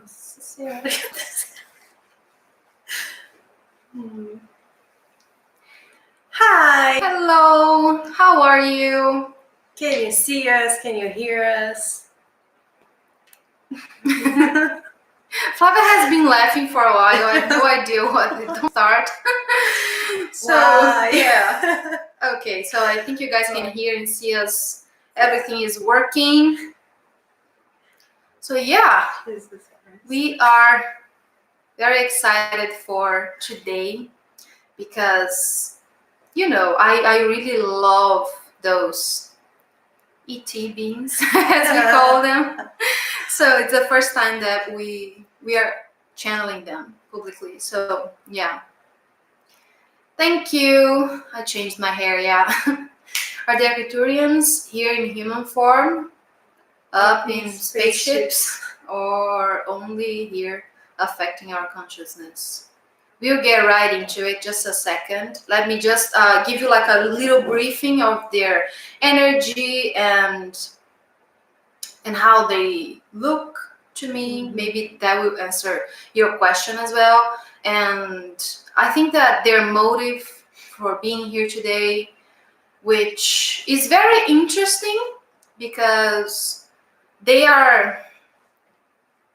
Nossa Senhora. Hi. Hello, how are you? Can you see us? Can you hear us? Flavia has been laughing for a while. I have no idea what to start. So, Why? yeah. Okay, so I think you guys can hear and see us. Everything is working. So, yeah, we are very excited for today because, you know, I really love those ET beings, as we call them. So it's the first time that we are channeling them publicly. So yeah, thank you. I changed my hair. Yeah. Are the Arcturians here in human form, up in spaceships, or only here affecting our consciousness? We'll get right into it. Just a second. Let me just give you like a little briefing of their energy and how they look to me. Maybe that will answer your question as well. And I think that their motive for being here today, which is very interesting because they are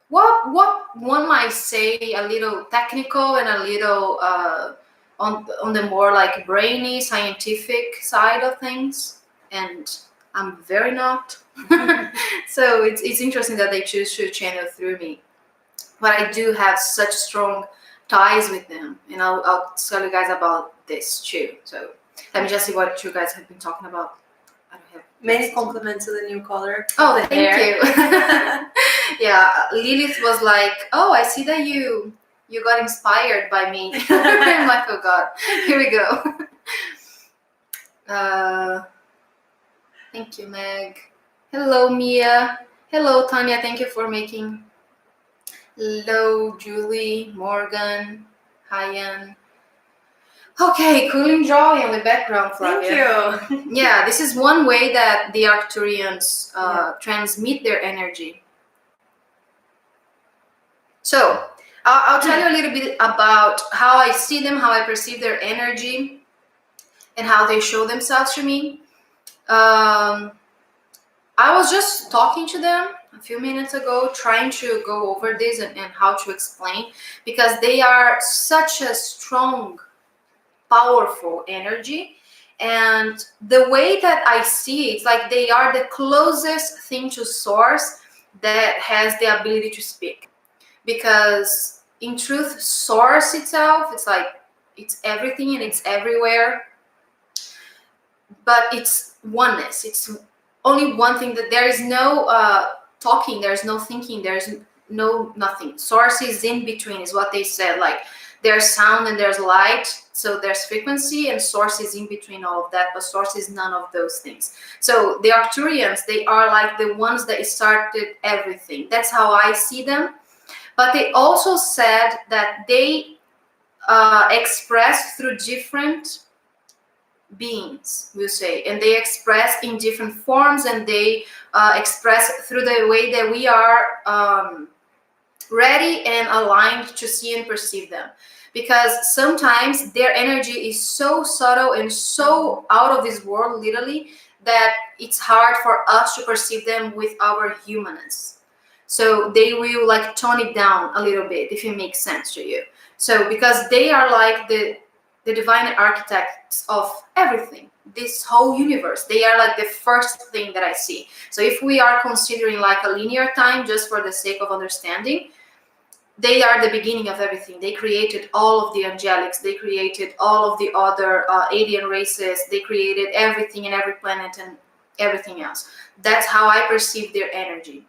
what one might say a little technical and a little on the more like brainy scientific side of things, and I'm very not. So it's interesting that they choose to channel through me, but I do have such strong ties with them, and I'll tell you guys about this too. So let me just see what you guys have been talking about. I don't have many compliments to the new color. Oh, thank you. Yeah, Lilith was like, "Oh, I see that you got inspired by me." I'm like, "Oh God, here we go." Thank you, Meg. Hello, Mia. Hello, Tanya. Thank you for making. Hello, Julie, Morgan, Hyan. Okay, cooling joy on the background, Flavia. Thank you. Yeah, this is one way that the Arcturians transmit their energy. So I'll tell you a little bit about how I see them, how I perceive their energy, and how they show themselves to me. I was just talking to them a few minutes ago, trying to go over this and how to explain, because they are such a strong, powerful energy. And the way that I see it, it's like they are the closest thing to source that has the ability to speak. Because in truth, source itself, it's like it's everything and it's everywhere, but it's oneness. It's only one thing, that there is no talking, there's no thinking, there's no nothing. Source is in between, is what they said. Like there's sound and there's light, so there's frequency, and source is in between all of that, but source is none of those things. So the Arcturians, they are like the ones that started everything. That's how I see them. But they also said that they express through different beings, we'll say, and they express in different forms, and they express through the way that we are ready and aligned to see and perceive them. Because sometimes their energy is so subtle and so out of this world, literally, that it's hard for us to perceive them with our humanness. So they will like tone it down a little bit, if it makes sense to you. So because they are like the divine architects of everything, this whole universe, they are like the first thing that I see. So if we are considering like a linear time, just for the sake of understanding, they are the beginning of everything. They created all of the angelics, they created all of the other alien races, they created everything and every planet and everything else. That's how I perceive their energy.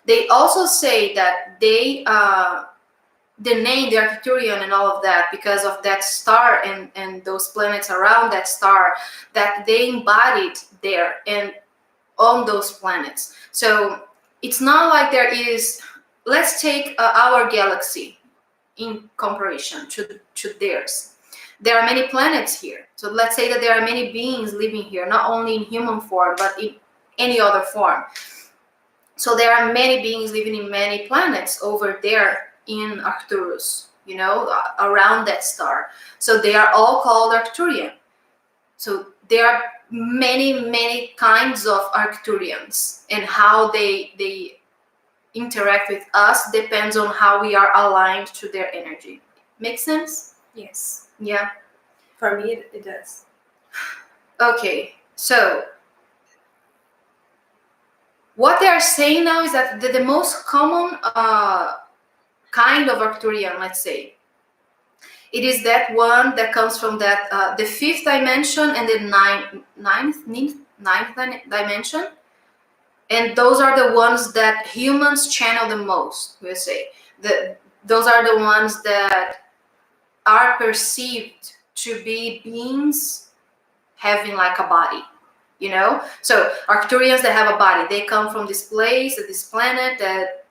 They also say that they, the name, the Arcturian and all of that, because of that star and those planets around that star, that they embodied there and on those planets. So it's not like there is, let's take our galaxy in comparison to theirs. There are many planets here. So let's say that there are many beings living here, not only in human form, but in any other form. So there are many beings living in many planets over there in Arcturus, around that star. So they are all called Arcturian. So there are many kinds of Arcturians, and how they interact with us depends on how we are aligned to their energy. Make sense? Yes. Yeah. For me, it does. Okay. So what they are saying now is that the most common kind of Arcturian, let's say, it is that one that comes from that the fifth dimension and the ninth dimension, and those are the ones that humans channel the most. We'll say those are the ones that are perceived to be beings having like a body. So Arcturians that have a body, they come from this place, this planet that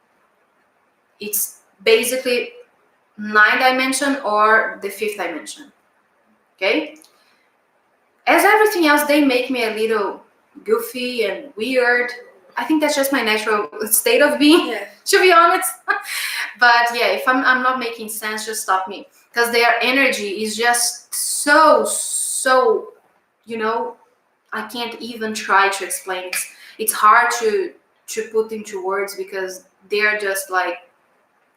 it's basically 9th dimension or the 5th dimension. Okay, as everything else, they make me a little goofy and weird. I think that's just my natural state of being, to be honest. But yeah, if I'm not making sense, just stop me, because their energy is just so I can't even try to explain. It's hard to put into words, because they're just like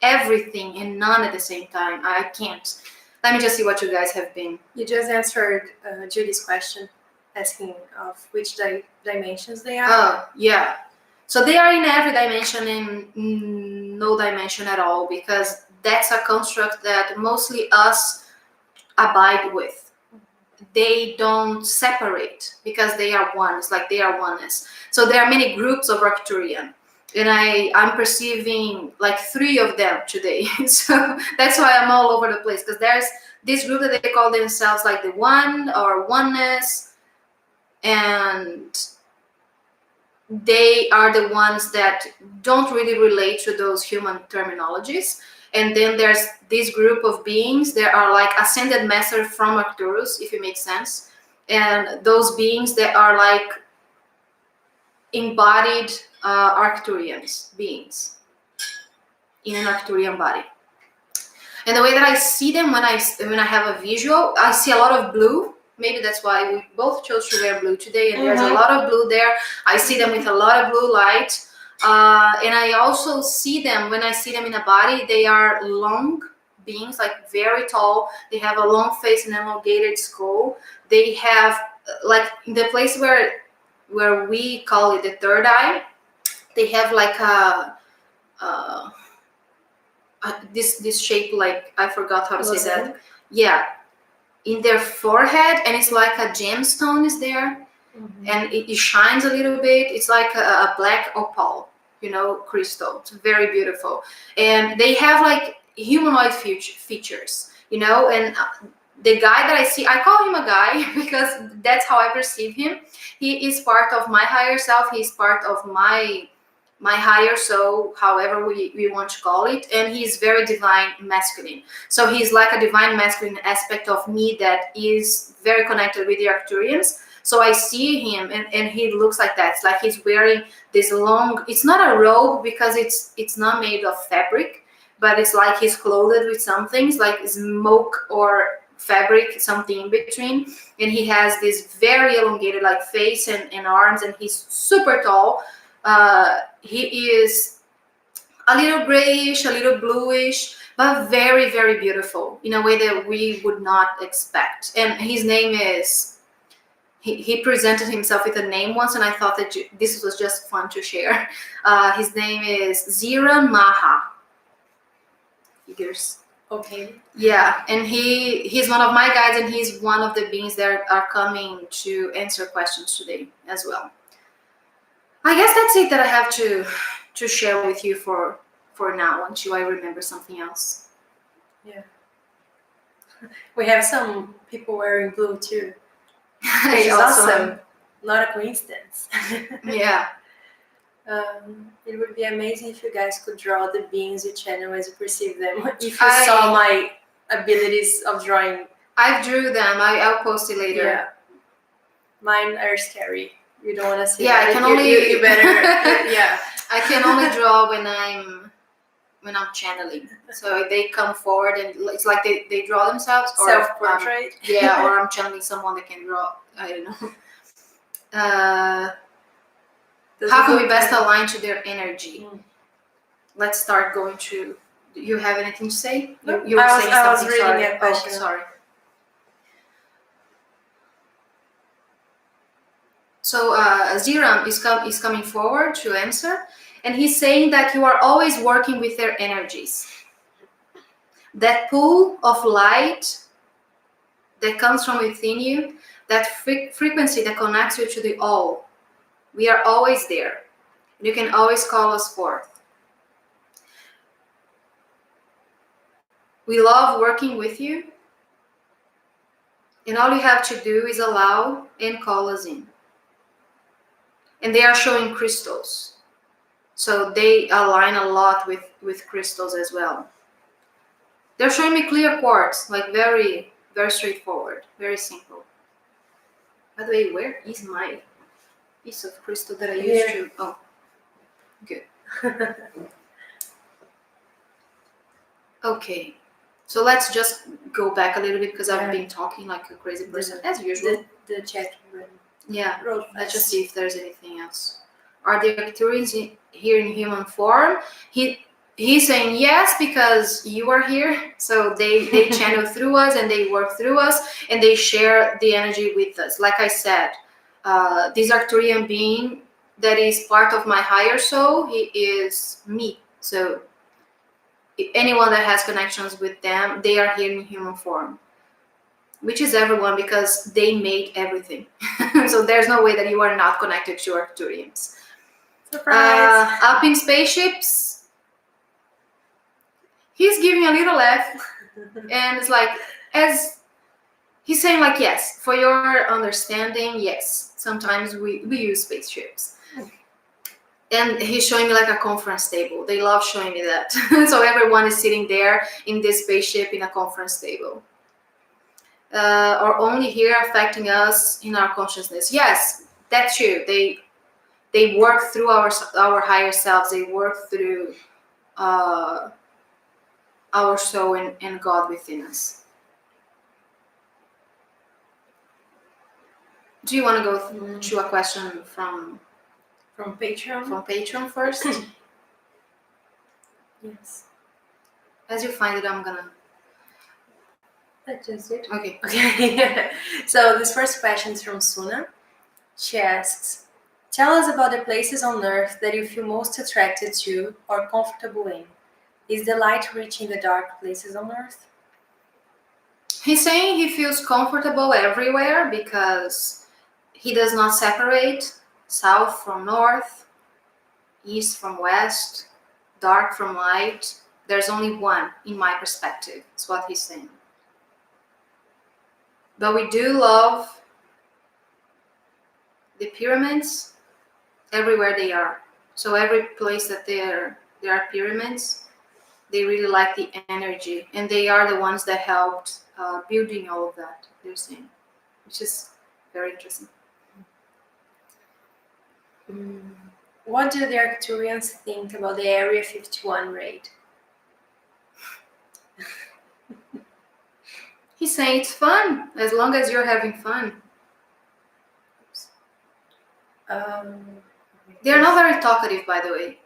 everything and none at the same time. I can't. Let me just see what you guys have been. You just answered Judy's question, asking of which dimensions they are. Oh, yeah. So they are in every dimension and no dimension at all, because that's a construct that mostly us abide with. They don't separate because they are one. It's like they are oneness. So there are many groups of Arcturian, and I'm perceiving like 3 of them today. So that's why I'm all over the place, because there's this group that they call themselves like the one or oneness, and they are the ones that don't really relate to those human terminologies. And then there's this group of beings that are like ascended master from Arcturus, if it makes sense. And those beings that are like embodied Arcturians, beings in an Arcturian body. And the way that I see them when I have a visual, I see a lot of blue. Maybe that's why we both chose to wear blue today. And there's a lot of blue there. I see them with a lot of blue light. And I also see them, when I see them in a body, they are long beings, like very tall. They have a long face and elongated skull. They have, like, in the place where we call it the third eye, they have like this shape, like, I forgot how to say that. Yeah, in their forehead, and it's like a gemstone is there, and it shines a little bit. It's like a black opal, crystal. It's very beautiful, and they have like humanoid features, and the guy that I see, I call him a guy because that's how I perceive him. He is part of my higher self. He's part of my higher soul, however we want to call it, and he's very divine masculine. So he's like a divine masculine aspect of me that is very connected with the Arcturians. So I see him, and he looks like that. It's like he's wearing this long, it's not a robe because it's not made of fabric, but it's like he's clothed with something. It's like smoke or fabric, something in between. And he has this very elongated like face and arms, and he's super tall. He is a little grayish, a little bluish, but very, very beautiful in a way that we would not expect. And his name is, he presented himself with a name once, and I thought that this was just fun to share. His name is Zira Maha. Figures. Okay. Yeah, and he's one of my guides, and he's one of the beings that are coming to answer questions today as well. I guess that's it that I have to share with you for now, until I remember something else. Yeah. We have some people wearing blue too. Which is awesome. Not a coincidence. Yeah. It would be amazing if you guys could draw the beings you channel as you perceive them. If you saw my abilities of drawing. I drew them. I'll post it later. Yeah. Mine are scary. You don't want to see. Yeah, that. I can only. You better. Yeah. I can only draw when I'm channeling. So they come forward and it's like they draw themselves. Or self-portrait. Yeah, or I'm channeling someone that can draw. I don't know. How can we best align to their energy? Let's start going through. Do you have anything to say? No, you were saying something. I was reading a question. Oh, sorry. So Ziram is coming forward to answer, and he's saying that you are always working with their energies. That pool of light that comes from within you, that frequency that connects you to the all, we are always there. You can always call us forth. We love working with you, and all you have to do is allow and call us in. And they are showing crystals, so they align a lot with crystals as well. They're showing me clear quartz, like very, very straightforward, very simple. By the way, where is my piece of crystal that I used to? Oh, good. Okay, so let's just go back a little bit because I've been talking like a crazy person as usual. The chat room. Yeah, let's just see if there's anything else. Are the Arcturians here in human form? He's saying yes because you are here, so they channel through us and they work through us and they share the energy with us. Like I said, this Arcturian being that is part of my higher soul, he is me. So if anyone that has connections with them, they are here in human form, which is everyone because they made everything. So there's no way that you are not connected to Arcturians. Surprise! Up in spaceships, he's giving a little laugh, and it's like, as he's saying, like, yes, for your understanding, yes, sometimes we use spaceships. And he's showing me like a conference table. They love showing me that. So everyone is sitting there in this spaceship in a conference table. Or only here affecting us in our consciousness. Yes, that's true. They work through our higher selves. They work through our soul and God within us. Do you want to go to a question from Patreon? From Patreon first? Yes. As you find it, I'm gonna. That's just it. Okay. Okay. So this first question is from Suna. She asks, tell us about the places on Earth that you feel most attracted to or comfortable in. Is the light reaching the dark places on Earth? He's saying he feels comfortable everywhere because he does not separate south from north, east from west, dark from light. There's only one in my perspective, is what he's saying. But we do love the pyramids everywhere they are. So every place that there are pyramids, they really like the energy, and they are the ones that helped building all of that, they're saying, which is very interesting. What do the Arcturians think about the Area 51 raid? He's saying it's fun, as long as you're having fun. They're not very talkative, by the way.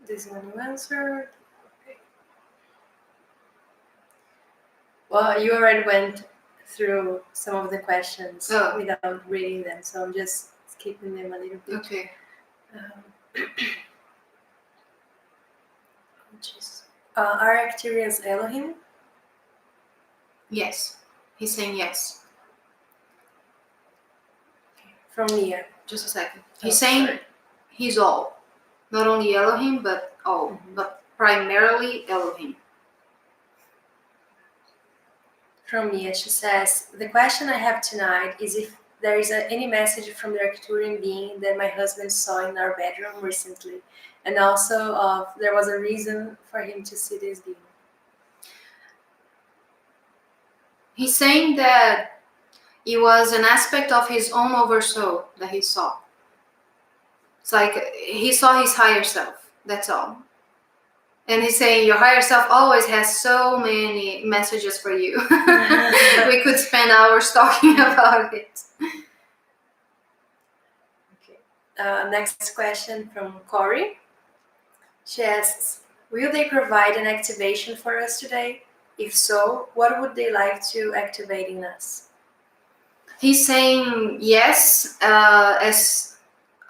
This one you answered. Okay. Well, you already went through some of the questions without reading them, so I'm just skipping them a little bit. Okay. Are Arcturians Elohim? Yes. He's saying yes. From Mia. Just a second. He's saying he's all. Not only Elohim, but all. But primarily Elohim. From Mia, she says, the question I have tonight is if there is any message from the Arcturian being that my husband saw in our bedroom recently, and also there was a reason for him to see this being. He's saying that It was an aspect of his own oversoul that he saw. It's like he saw his higher self. That's all. And he's saying your higher self always has so many messages for you. We could spend hours talking about it. Okay. Next question from Corey. She asks, will they provide an activation for us today? If so, what would they like to activate in us? He's saying yes, as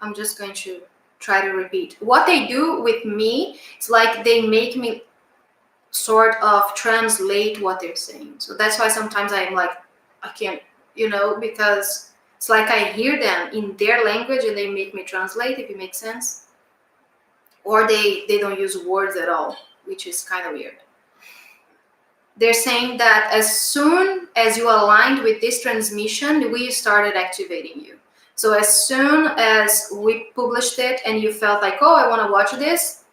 I'm just going to try to repeat. What they do with me, it's like they make me sort of translate what they're saying. So that's why sometimes I'm like, I can't, because it's like I hear them in their language and they make me translate, if it makes sense. Or they don't use words at all, which is kind of weird. They're saying that as soon as you aligned with this transmission, we started activating you. So as soon as we published it and you felt like, oh, I want to watch this,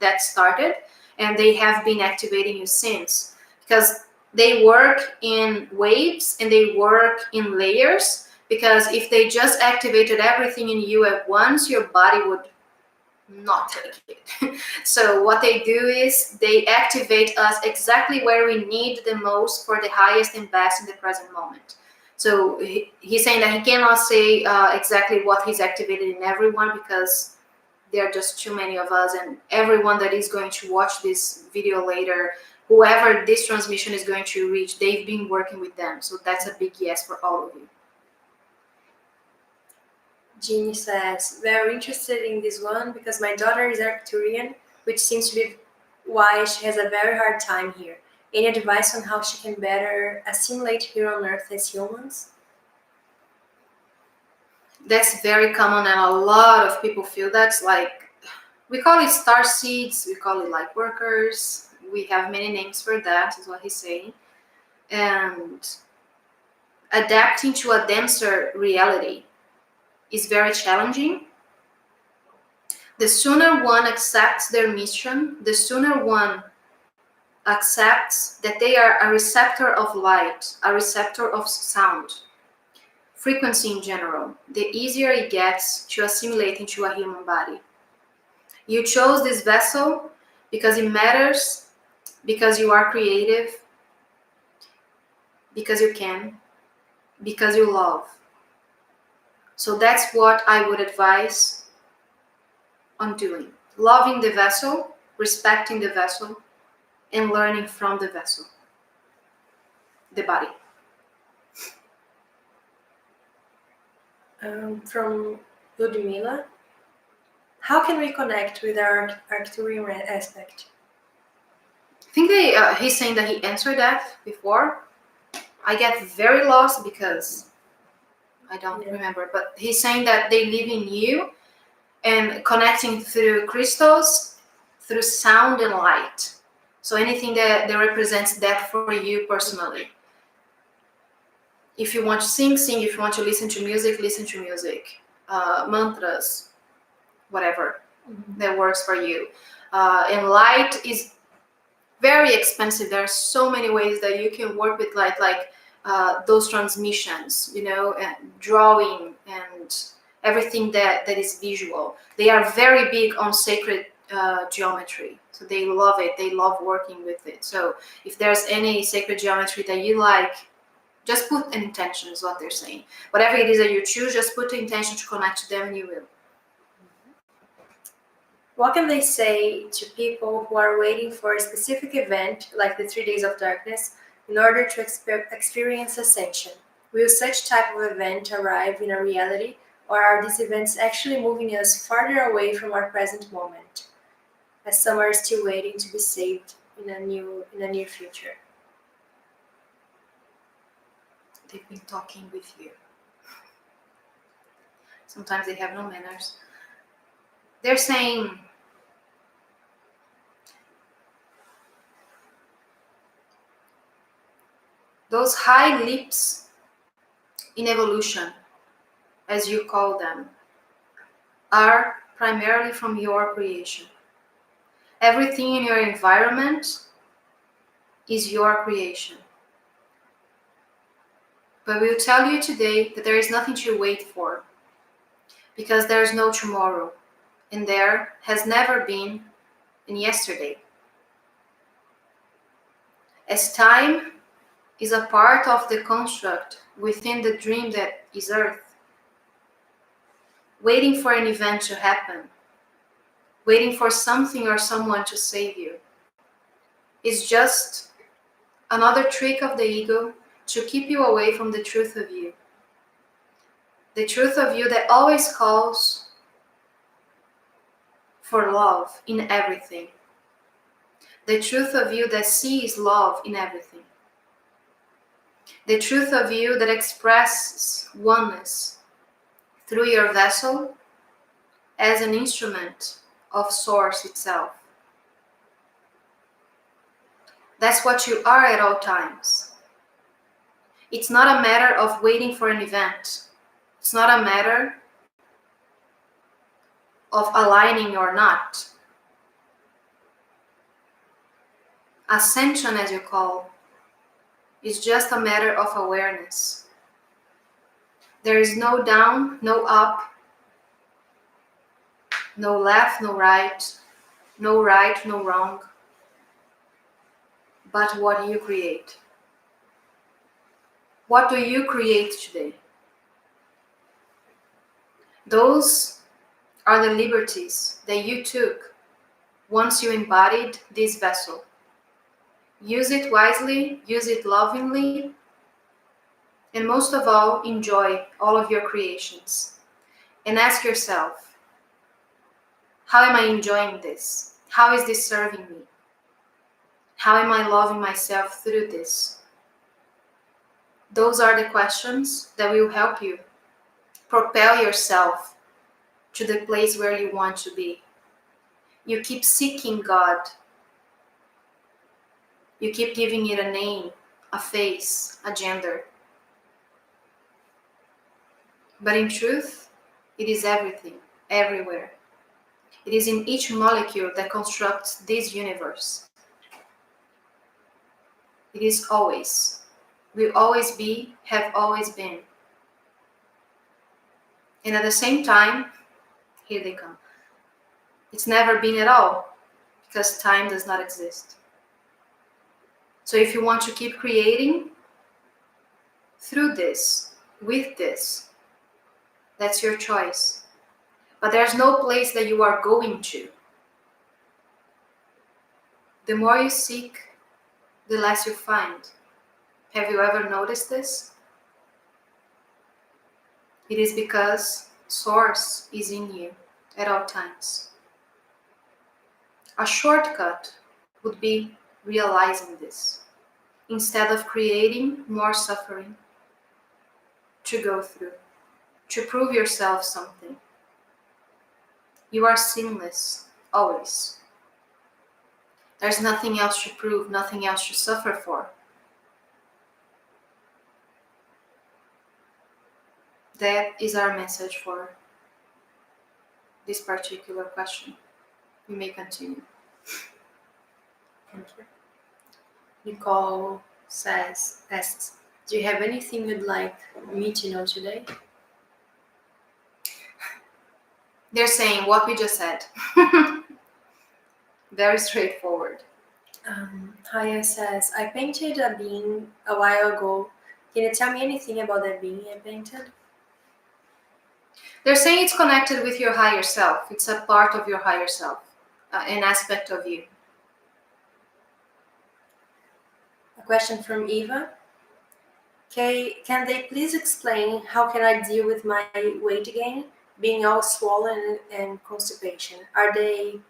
that started. And they have been activating you since. Because they work in waves and they work in layers. Because if they just activated everything in you at once, your body would not take it. So what they do is they activate us exactly where we need the most for the highest and best in the present moment. So he's saying that he cannot say exactly what he's activated in everyone, because there are just too many of us, and everyone that is going to watch this video later, whoever this transmission is going to reach, they've been working with them. So that's a big yes for all of you. Jeannie says, very interested in this one because my daughter is Arcturian, which seems to be why she has a very hard time here. Any advice on how she can better assimilate here on Earth as humans? That's very common, and a lot of people feel that's like, we call it star seeds, we call it light workers, we have many names for that, is what he's saying. And adapting to a denser reality is very challenging. The sooner one accepts their mission, the sooner one accepts that they are a receptor of light, a receptor of sound, frequency in general, the easier it gets to assimilate into a human body. You chose this vessel because it matters, because you are creative, because you can, because you love. So that's what I would advise on doing. Loving the vessel, respecting the vessel, and learning from the vessel, the body. From Ludmila, how can we connect with our Arcturian aspect? I think he's saying that he answered that before. I get very lost because I don't remember, but he's saying that they live in you and connecting through crystals, through sound and light. So anything that represents that for you personally. If you want to sing, sing. If you want to listen to music, listen to music. Mantras, whatever that works for you. And light is very expensive. There are so many ways that you can work with light, like those transmissions, and drawing and everything that is visual. They are very big on sacred geometry. So they love it. They love working with it. So if there's any sacred geometry that you like, just put an intention, is what they're saying. Whatever it is that you choose, just put the intention to connect to them and you will. What can they say to people who are waiting for a specific event, like the 3 Days of Darkness, in order to experience ascension? Will such type of event arrive in a reality, or are these events actually moving us farther away from our present moment, as some are still waiting to be saved in a near future? They've been talking with you. Sometimes they have no manners. They're saying, those high leaps in evolution, as you call them, are primarily from your creation. Everything in your environment is your creation. But we'll tell you today that there is nothing to wait for, because there is no tomorrow, and there has never been in yesterday. As time is a part of the construct within the dream that is Earth, waiting for an event to happen, waiting for something or someone to save you, is just another trick of the ego to keep you away from the truth of you. The truth of you that always calls for love in everything. The truth of you that sees love in everything. The truth of you that expresses oneness through your vessel as an instrument of Source itself. That's what you are at all times. It's not a matter of waiting for an event. It's not a matter of aligning or not. Ascension, as you call, is just a matter of awareness. There is no down, no up, no left, no right, no wrong, but what you create. What do you create today? Those are the liberties that you took once you embodied this vessel. Use it wisely, use it lovingly, and most of all, enjoy all of your creations. And ask yourself, how am I enjoying this? How is this serving me? How am I loving myself through this? Those are the questions that will help you propel yourself to the place where you want to be. You keep seeking God. You keep giving it a name, a face, a gender. But in truth, it is everything, everywhere. It is in each molecule that constructs this universe. It is always, will always be, have always been. And at the same time, here they come. It's never been at all, because time does not exist. So if you want to keep creating through this, with this, that's your choice. But there's no place that you are going to. The more you seek, the less you find. Have you ever noticed this? It is because Source is in you at all times. A shortcut would be realizing this, instead of creating more suffering to go through, to prove yourself something. You are sinless, always. There's nothing else to prove, nothing else to suffer for. That is our message for this particular question. You may continue. Thank you. Nicole asks, do you have anything you'd like me to know today? They're saying what we just said. Very straightforward. Haya says, I painted a being a while ago. Can you tell me anything about that being I painted? They're saying it's connected with your higher self. It's a part of your higher self, an aspect of you. A question from Eva. Can they please explain how can I deal with my weight gain, being all swollen and constipation? Are they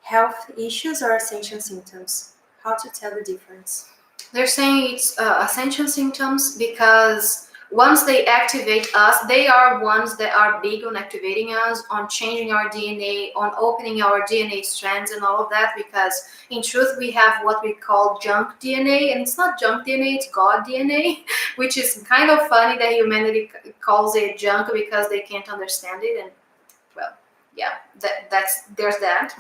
health issues or ascension symptoms? How to tell the difference? They're saying it's ascension symptoms because once they activate us, they are ones that are big on activating us, on changing our DNA, on opening our DNA strands and all of that, because in truth we have what we call junk DNA, and it's not junk DNA, it's God DNA, which is kind of funny that humanity calls it junk because they can't understand it. And well, yeah, there's that.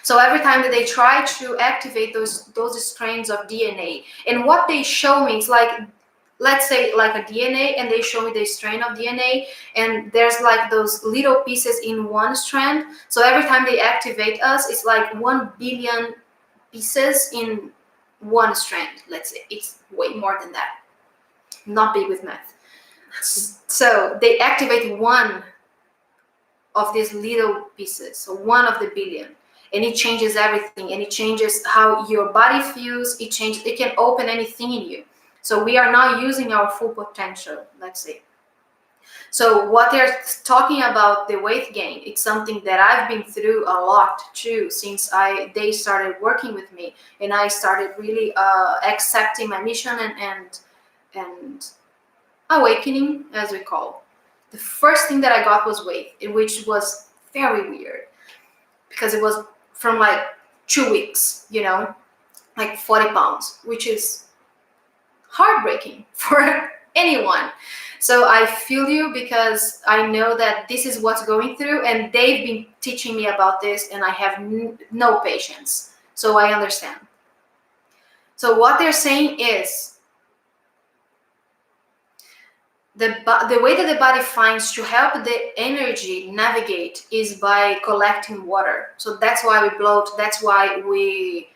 So every time that they try to activate those strands of DNA, and what they show me is like let's say like a DNA, and they show me the strand of DNA, and there's like those little pieces in one strand. So every time they activate us, it's like 1 billion pieces in one strand. Let's say it's way more than that. Not big with math. So they activate one of these little pieces, so one of the billion, and it changes everything, and it changes how your body feels. It can open anything in you. So we are now using our full potential, let's say. So what they're talking about, the weight gain, it's something that I've been through a lot too, since they started working with me, and I started really accepting my mission and awakening, as we call. The first thing that I got was weight, which was very weird, because it was from like 2 weeks, like 40 pounds, which is heartbreaking for anyone. So I feel you, because I know that this is what's going through, and they've been teaching me about this, and I have no patience. So I understand. So what they're saying is, the way that the body finds to help the energy navigate is by collecting water. So that's why we bloat. That's why we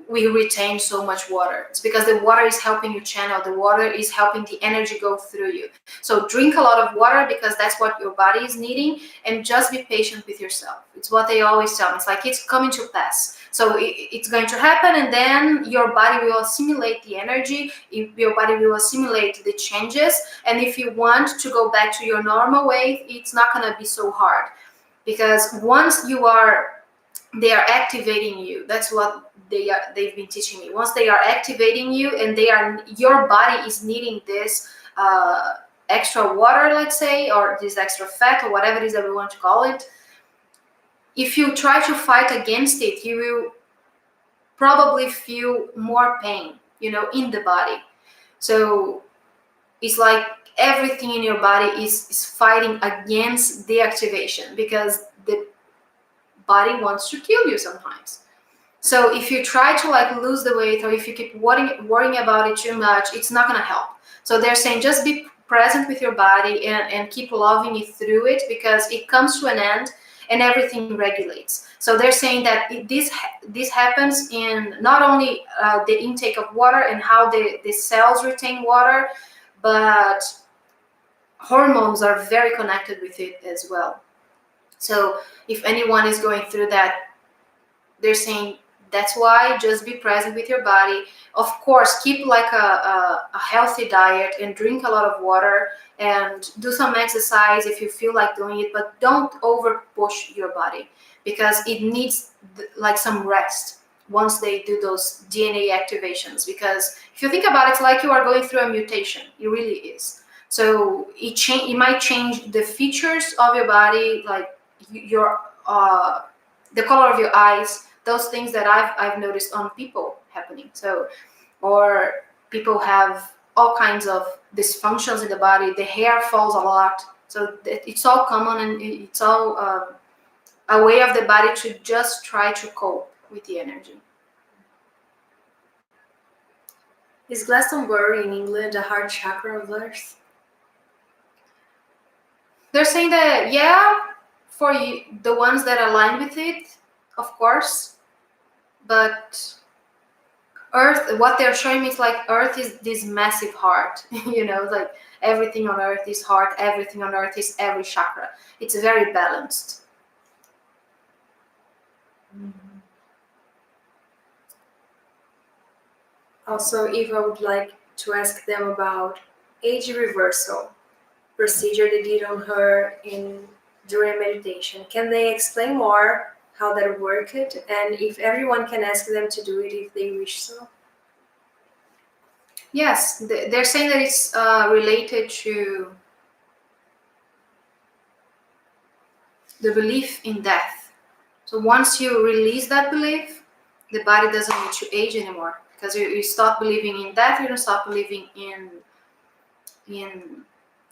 retain so much water. It's because the water is helping you channel. The water is helping the energy go through you. So drink a lot of water, because that's what your body is needing, and just be patient with yourself. It's what they always tell me. It's like, it's coming to pass. So it's going to happen, and then your body will assimilate the energy. Your body will assimilate the changes. And if you want to go back to your normal weight, it's not going to be so hard, because once they are activating you. That's what they've been teaching me. Once they are activating you, and your body is needing this extra water, let's say, or this extra fat, or whatever it is that we want to call it. If you try to fight against it, you will probably feel more pain, in the body. So it's like everything in your body is fighting against the activation, because the body wants to kill you sometimes. So if you try to like lose the weight, or if you keep worrying about it too much, it's not going to help. So they're saying, just be present with your body, and keep loving it through it, because it comes to an end and everything regulates. So they're saying that this happens in not only the intake of water and how the cells retain water, but hormones are very connected with it as well. So if anyone is going through that, they're saying, that's why, just be present with your body. Of course, keep like a healthy diet, and drink a lot of water, and do some exercise if you feel like doing it, but don't over push your body, because it needs like some rest once they do those DNA activations. Because if you think about it, it's like you are going through a mutation. It really is. So it might change the features of your body, like your the color of your eyes, those things that I've noticed on people happening. So, or people have all kinds of dysfunctions in the body. The hair falls a lot. So it's all common, and it's all a way of the body to just try to cope with the energy. Is Glastonbury in England a heart chakra of Earth? They're saying that, yeah, for you, the ones that align with it, of course. But Earth, what they're showing me is like Earth is this massive heart, like everything on Earth is heart, everything on Earth is every chakra. It's very balanced. Also, Eva would like to ask them about age reversal procedure they did on her during meditation. Can they explain more how that worked, and if everyone can ask them to do it if they wish so? Yes, they're saying that it's related to the belief in death. So once you release that belief, the body doesn't need to age anymore, because you stop believing in death, you don't stop believing in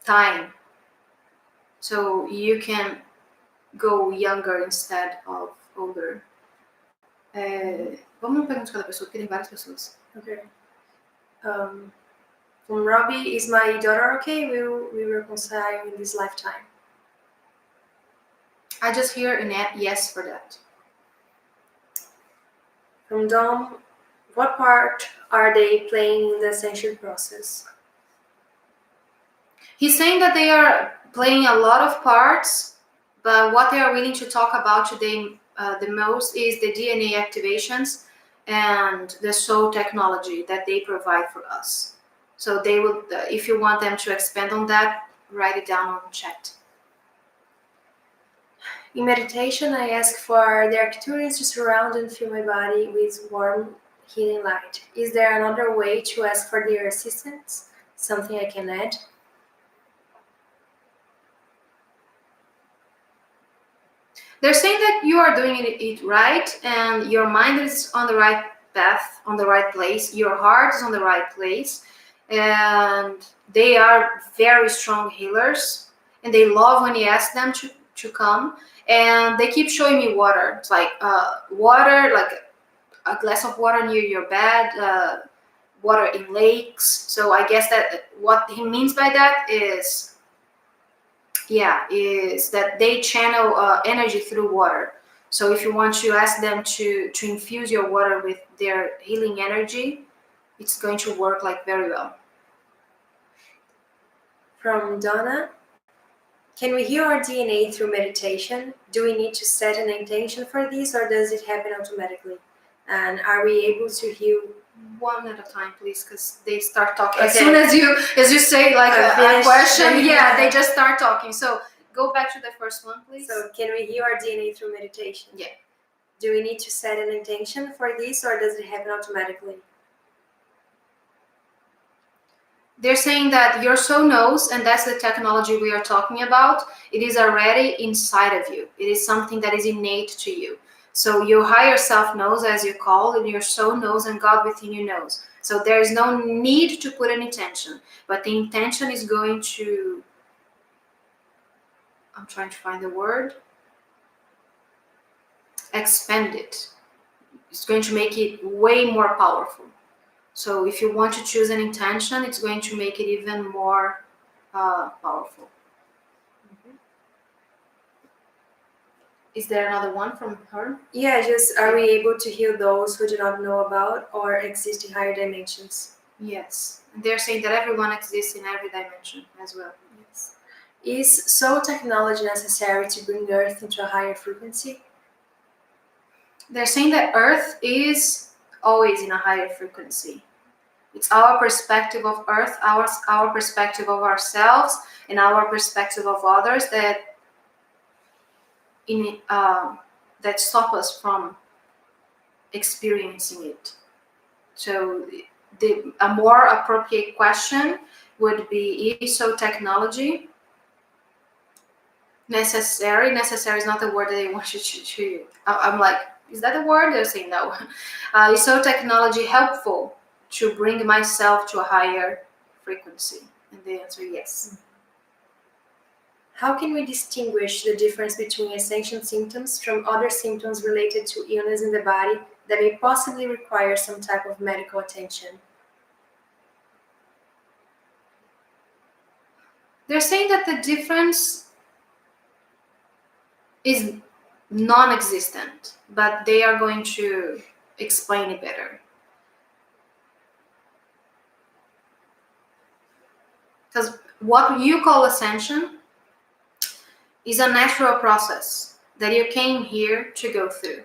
time. So you can go younger instead of older. Vamos uma pergunta de cada pessoa, porque tem várias pessoas. Okay. From Robbie, is my daughter okay? Will we reconcile in this lifetime? I just hear a yes for that. From Dom, what part are they playing in the ascension process? He's saying that they are playing a lot of parts, but what they are willing to talk about today the most is the DNA activations and the soul technology that they provide for us. So they will, if you want them to expand on that, write it down on chat. In meditation, I ask for the Arcturians to surround and fill my body with warm, healing light. Is there another way to ask for their assistance? Something I can add? They're saying that you are doing it right, and your mind is on the right path, on the right place. Your heart is on the right place, and they are very strong healers, and they love when you ask them to come. And they keep showing me water. It's like water, like a glass of water near your bed, water in lakes. So I guess that what he means by that is, yeah, is that they channel energy through water. So if you want to ask them to infuse your water with their healing energy, it's going to work like very well. From Donna, can we heal our DNA through meditation? Do we need to set an intention for this, or does it happen automatically? And are we able to heal? One at a time, please, because they start talking. Okay. As soon as you say like a question, yeah, they just start talking. So go back to the first one, please. So can we heal our DNA through meditation? Yeah. Do we need to set an intention for this, or does it happen automatically? They're saying that your soul knows, and that's the technology we are talking about. It is already inside of you. It is something that is innate to you. So your higher self knows, as you call, and your soul knows, and God within you knows. So there is no need to put an intention, but the intention is going to, I'm trying to find the word, expand it. It's going to make it way more powerful. So if you want to choose an intention, it's going to make it even more powerful. Is there another one from her? Yeah, just are we able to heal those who do not know about or exist in higher dimensions? Yes. And they're saying that everyone exists in every dimension as well. Yes. Is soul technology necessary to bring Earth into a higher frequency? They're saying that Earth is always in a higher frequency. It's our perspective of Earth, our perspective of ourselves, and our perspective of others that that stop us from experiencing it. So a more appropriate question would be, is soul technology necessary? Necessary is not the word that they want you to. I'm like, is that a word? They're saying no. Is soul technology helpful to bring myself to a higher frequency? And the answer is yes. How can we distinguish the difference between ascension symptoms from other symptoms related to illness in the body that may possibly require some type of medical attention? They're saying that the difference is non-existent, but they are going to explain it better. Because what you call ascension is a natural process that you came here to go through.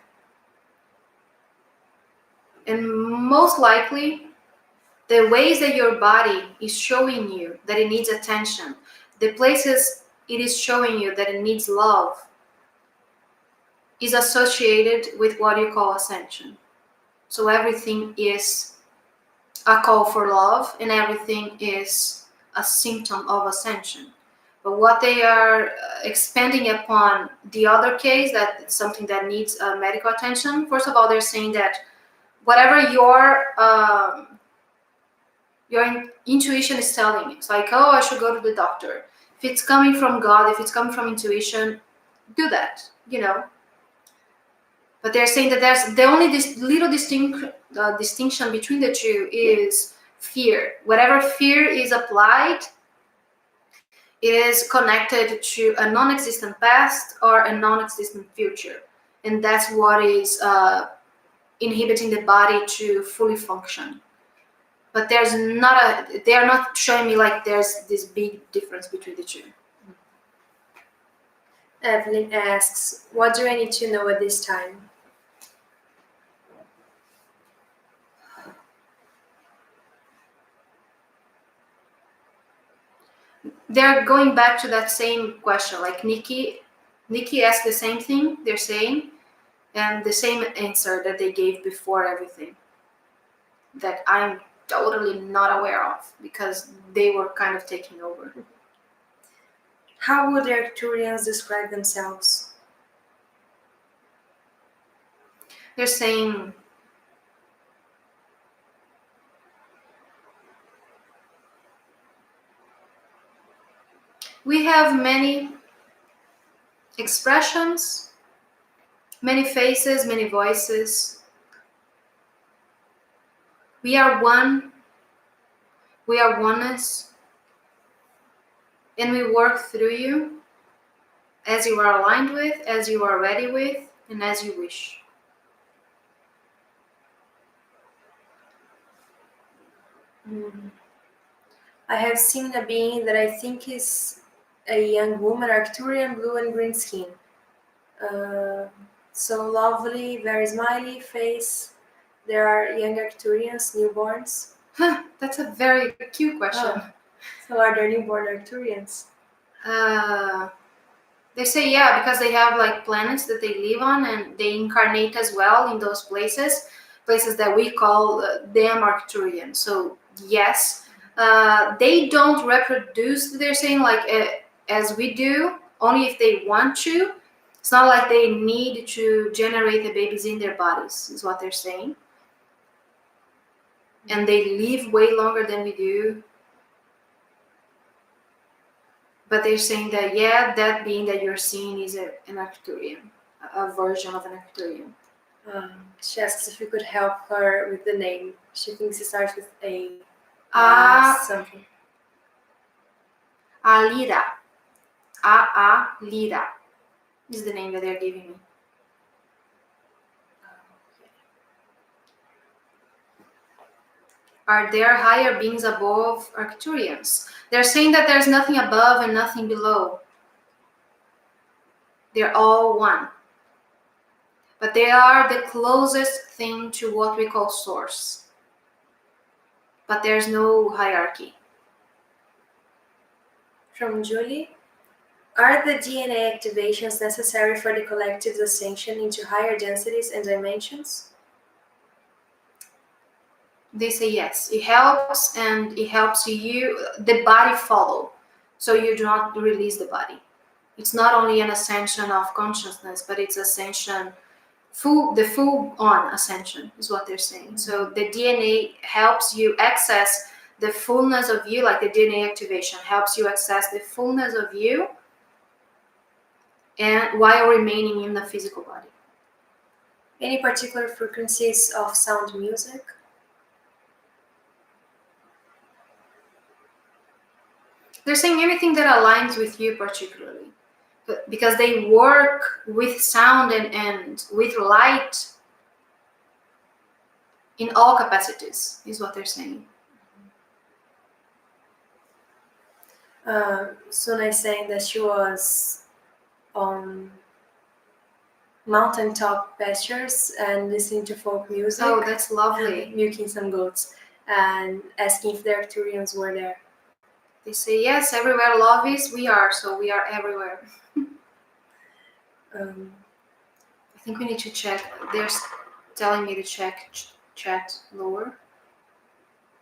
And most likely, the ways that your body is showing you that it needs attention, the places it is showing you that it needs love, is associated with what you call ascension. So everything is a call for love, and everything is a symptom of ascension. But what they are expanding upon the other case, that it's something that needs medical attention. First of all, they're saying that whatever your intuition is telling you, it's like, oh, I should go to the doctor. If it's coming from God, if it's coming from intuition, do that, But they're saying that there's the only this little distinction between the two is fear. Whatever fear is applied, it is connected to a non-existent past or a non-existent future, and that's what is inhibiting the body to fully function. But they are not showing me like there's this big difference between the two. Evelyn asks, what do I need to know at this time? They're going back to that same question, like Nikki asked the same thing they're saying, and the same answer that they gave before everything, that I'm totally not aware of because they were kind of taking over. How would the Arcturians describe themselves? They're saying we have many expressions, many faces, many voices. We are one. We are oneness. And we work through you as you are aligned with, as you are ready with, and as you wish. I have seen a being that I think is a young woman, Arcturian, blue and green skin. So lovely, very smiley face. There are young Arcturians, newborns. That's a very cute question. So are there newborn Arcturians? They say yeah, because they have like planets that they live on and they incarnate as well in those places that we call them Arcturian. So yes, they don't reproduce, they're saying, like as we do, only if they want to. It's not like they need to generate the babies in their bodies, is what they're saying. And they live way longer than we do. But they're saying that, yeah, that being that you're seeing is an Arcturian, a version of an Arcturian. She asks if you could help her with the name. She thinks it starts with A. Something. Alira. Lira is the name that they're giving me. Are there higher beings above Arcturians? They're saying that there's nothing above and nothing below. They're all one. But they are the closest thing to what we call source. But there's no hierarchy. From Julie, are the DNA activations necessary for the collective's ascension into higher densities and dimensions? They say yes. It helps, and it helps you, the body follow, so you do not release the body. It's not only an ascension of consciousness, but it's ascension, the full on ascension is what they're saying. So the DNA helps you access the fullness of you, like the DNA activation helps you access the fullness of you, and while remaining in the physical body. Any particular frequencies of sound music? They're saying anything that aligns with you particularly, because they work with sound and with light in all capacities, is what they're saying. Suna is saying that she was on mountaintop pastures and listening to folk music. Oh, that's lovely. Milking some goats and asking if the Arcturians were there. They say yes, everywhere love is, we are, so we are everywhere. I think we need to check. They're telling me to check chat lower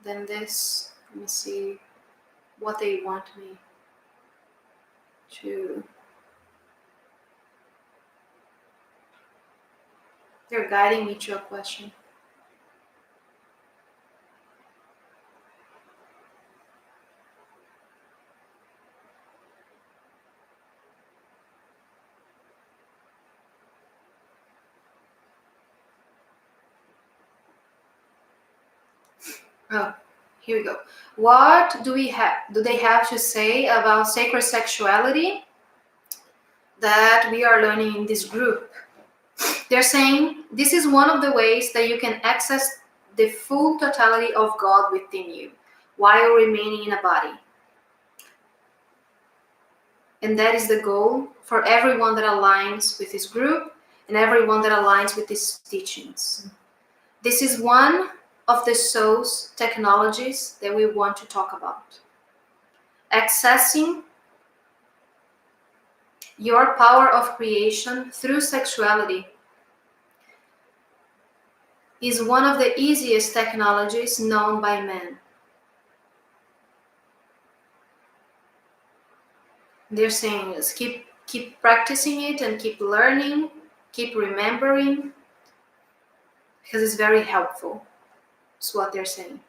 than this. Let me see what they want me to. They're guiding me to a question. Oh, Here we go. What do they have to say about sacred sexuality that we are learning in this group? They're saying this is one of the ways that you can access the full totality of God within you while remaining in a body. And that is the goal for everyone that aligns with this group and everyone that aligns with these teachings. This is one of the soul's technologies that we want to talk about. Accessing your power of creation through sexuality is one of the easiest technologies known by man. They're saying is keep practicing it and keep learning, keep remembering, because it's very helpful. It's what they're saying.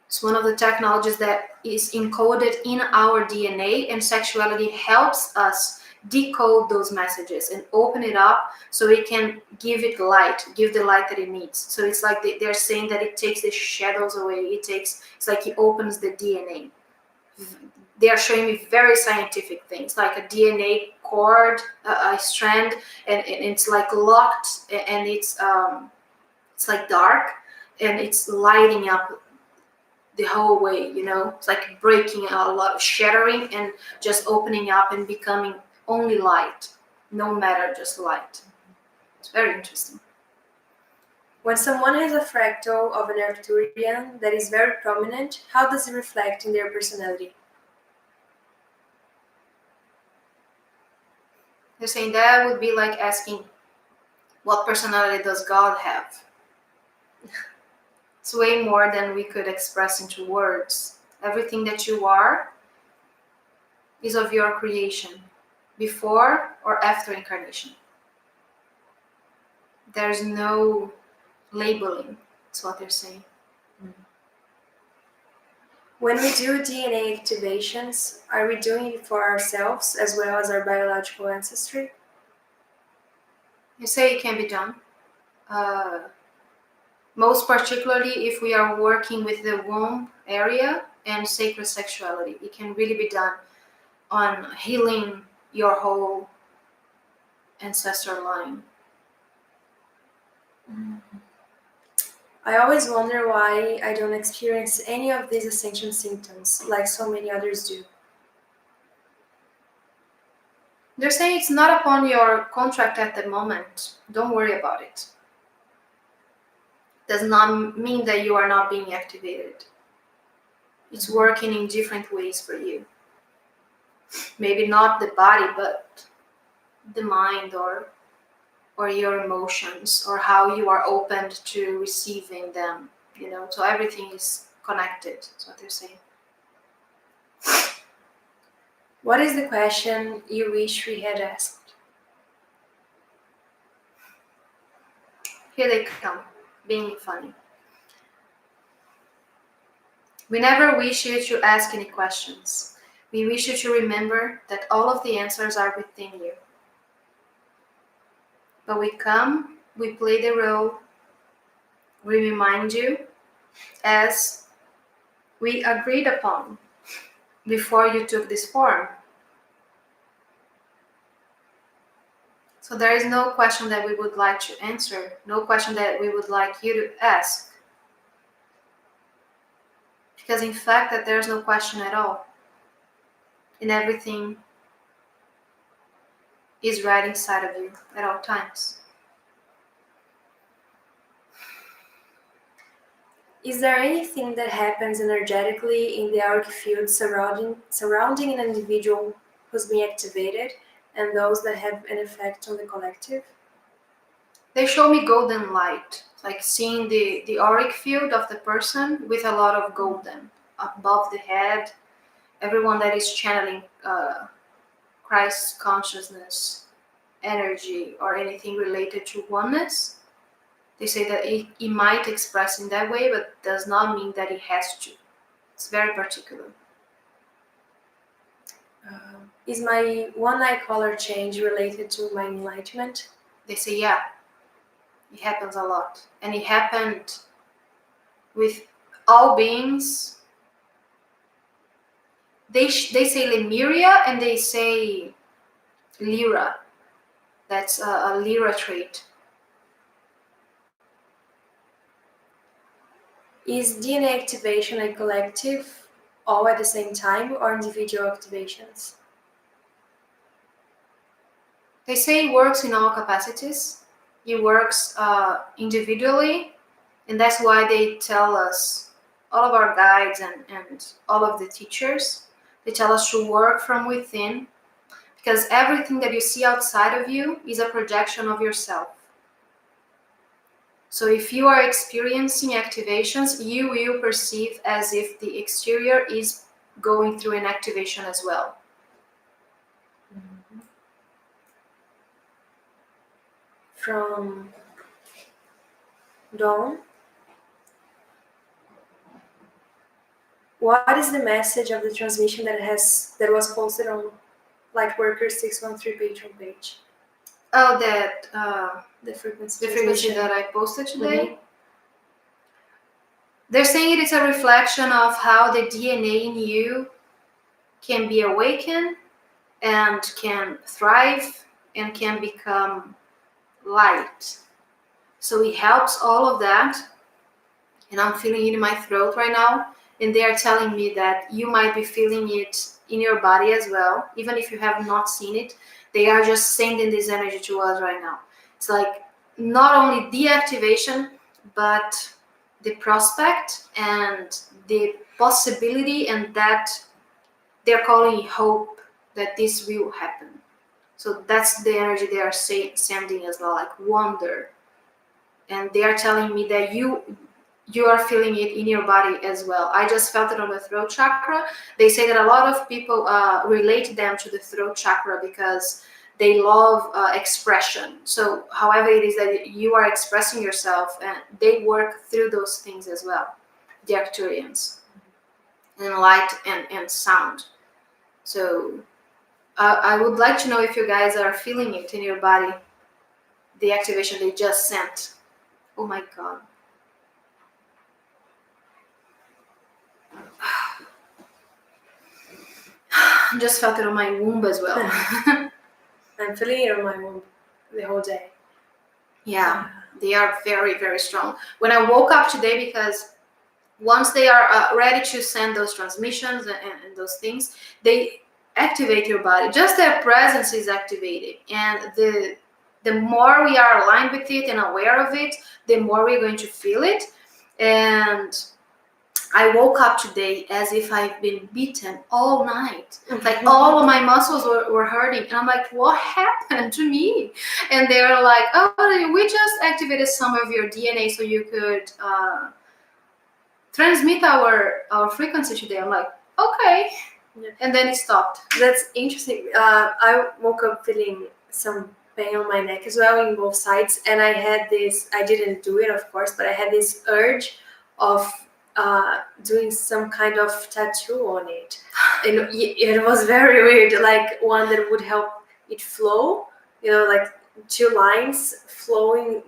It's one of the technologies that is encoded in our DNA, and sexuality helps us decode those messages and open it up so we can give it light, give the light that it needs. So it's like they're saying that it takes the shadows away. It's like it opens the DNA. They are showing me very scientific things, like a DNA cord, a strand, and it's like locked, and it's like dark, and it's lighting up the whole way, it's like breaking a lot of shattering and just opening up and becoming only light, no matter, just light. It's very interesting. When someone has a fractal of an Arcturian that is very prominent, how does it reflect in their personality? They're saying that would be like asking, what personality does God have? It's way more than we could express into words. Everything that you are is of your creation, before or after incarnation. There's no labeling, that's what they're saying. When we do DNA activations, are we doing it for ourselves as well as our biological ancestry? You say it can be done. Most particularly if we are working with the womb area and sacred sexuality. It can really be done on healing your whole ancestor line. I always wonder why I don't experience any of these ascension symptoms like so many others do. They're saying it's not upon your contract at the moment. Don't worry about it. Does not mean that you are not being activated. It's working in different ways for you. Maybe not the body, but the mind or your emotions, or how you are open to receiving them, so everything is connected. That's what they're saying. What is the question you wish we had asked? Here they come, being funny. We never wish you to ask any questions. We wish you to remember that all of the answers are within you. But we come, we play the role, we remind you as we agreed upon before you took this form. So there is no question that we would like to answer, no question that we would like you to ask. Because in fact that there's no question at all. And everything is right inside of you at all times. Is there anything that happens energetically in the auric field surrounding an individual who's being activated, and those that have an effect on the collective? They show me golden light, like seeing the auric field of the person with a lot of golden above the head. Everyone that is channeling Christ's consciousness, energy, or anything related to oneness, they say that it might express in that way, but does not mean that it has to. It's very particular. Is my one-eye color change related to my enlightenment? They say, yeah, it happens a lot. And it happened with all beings, they say Lemuria and they say Lyra. That's a Lyra trait. Is DNA activation a collective, all at the same time, or individual activations? They say it works in all capacities. It works individually, and that's why they tell us, all of our guides and all of the teachers, they tell us to work from within, because everything that you see outside of you is a projection of yourself. So if you are experiencing activations, you will perceive as if the exterior is going through an activation as well. From Dawn. What is the message of the transmission that was posted on Lightworker 613 page? Oh, that The frequency. the frequency that I posted today. Mm-hmm. They're saying it is a reflection of how the DNA in you can be awakened and can thrive and can become light. So it helps all of that. And I'm feeling it in my throat right now. And they are telling me that you might be feeling it in your body as well. Even if you have not seen it, they are just sending this energy to us right now. It's like not only the activation, but the prospect and the possibility, and that they're calling hope that this will happen. So that's the energy they are sending as well, like wonder. And they are telling me that you are feeling it in your body as well. I just felt it on the throat chakra. They say that a lot of people relate them to the throat chakra because they love expression. So however it is that you are expressing yourself, and they work through those things as well, the Arcturians, and light and sound. So I would like to know if you guys are feeling it in your body, the activation they just sent. Oh my God. I just felt it on my womb as well. I'm feeling it on my womb the whole day. Yeah, they are very, very strong. When I woke up today, because once they are ready to send those transmissions and those things, they activate your body. Just their presence is activated. And the more we are aligned with it and aware of it, the more we're going to feel it. And I woke up today as if I've been beaten all night. Like all of my muscles were hurting. And I'm like, what happened to me? And they were like, oh, we just activated some of your DNA so you could transmit our frequency today. I'm like, okay. Yeah. And then it stopped. That's interesting. I woke up feeling some pain on my neck as well in both sides. And I had this, I didn't do it, of course, but I had this urge of doing some kind of tattoo on it. And it was very weird, like one that would help it flow, like 2 lines flowing,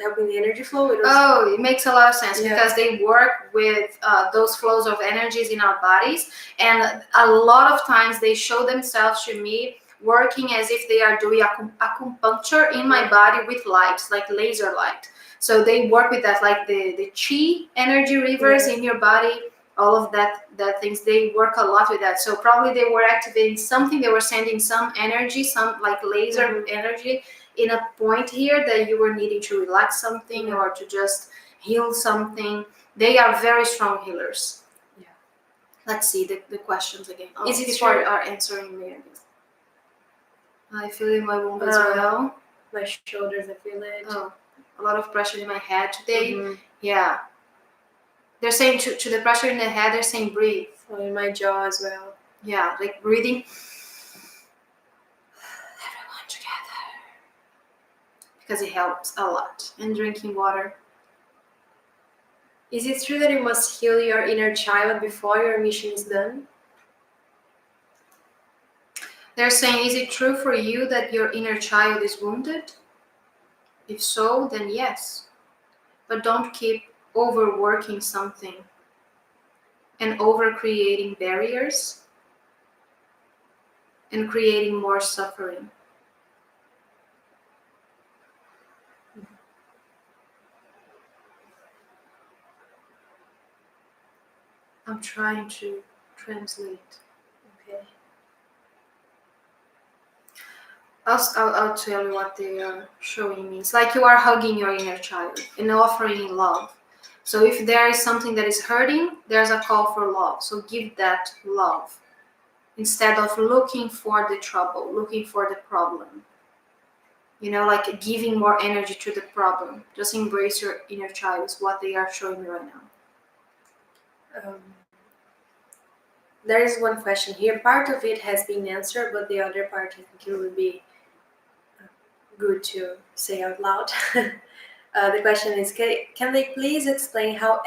helping the energy flow. It makes a lot of sense. Yeah. Because they work with those flows of energies in our bodies, and a lot of times they show themselves to me working as if they are doing acupuncture in my body with lights, like laser light. So they work with that, like the chi energy rivers in your body, all of that things. They work a lot with that. So probably they were activating something. They were sending some energy, some like laser energy in a point here that you were needing to relax something or to just heal something. They are very strong healers. Yeah. Let's see the questions again. Is it people are answering me again. I feel it in my womb as well. My shoulders, I feel it. Oh. A lot of pressure in my head today. Yeah. They're saying to the pressure in the head, they're saying breathe. Oh, in my jaw as well. Yeah, like breathing. Everyone together. Because it helps a lot. And drinking water. Is it true that you must heal your inner child before your mission is done? They're saying, is it true for you that your inner child is wounded? If so, then yes. But don't keep overworking something and over creating barriers and creating more suffering. I'm trying to translate. Okay. I'll tell you what they are showing me. It's like you are hugging your inner child and offering love. So if there is something that is hurting, there's a call for love. So give that love instead of looking for the trouble, looking for the problem. You know, like giving more energy to the problem. Just embrace your inner child is what they are showing me right now. There is one question here. Part of it has been answered, but the other part I think it would be good to say out loud. The question is, can they please explain how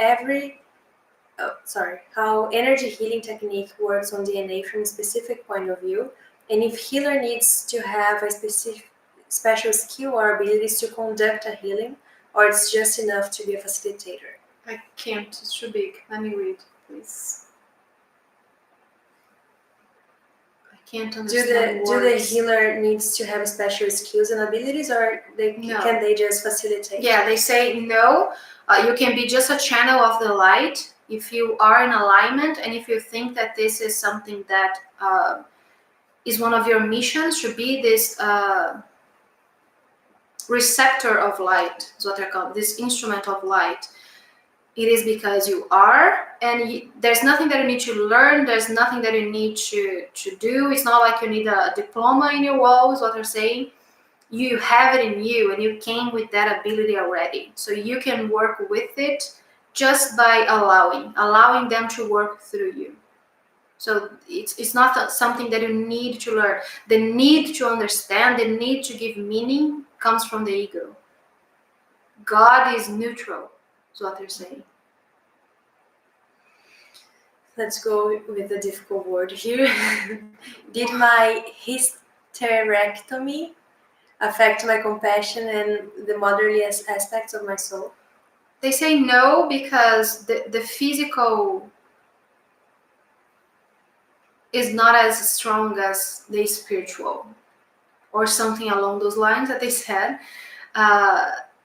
how energy healing technique works on DNA from a specific point of view, and if healer needs to have a special skill or abilities to conduct a healing, or it's just enough to be a facilitator? I can't, it's too big. Let me read, please. I can't understand Do the words. healer needs to have special skills and abilities, or No. can they just facilitate? Yeah, they say no. You can be just a channel of the light if you are in alignment, and if you think that this is something that is one of your missions, to be this receptor of light, is what they're called, this instrument of light. It is because you are, and there's nothing that you need to learn, there's nothing that you need to do. It's not like you need a diploma in your wall, is what they're saying. You have it in you, and you came with that ability already, so you can work with it just by allowing them to work through you. So it's not something that you need to learn. The need to understand, the need to give meaning comes from the ego. God is neutral, is what they're saying. Let's go with a difficult word here. Did my hysterectomy affect my compassion and the motherly aspects of my soul? They say no, because the physical is not as strong as the spiritual, or something along those lines that they said.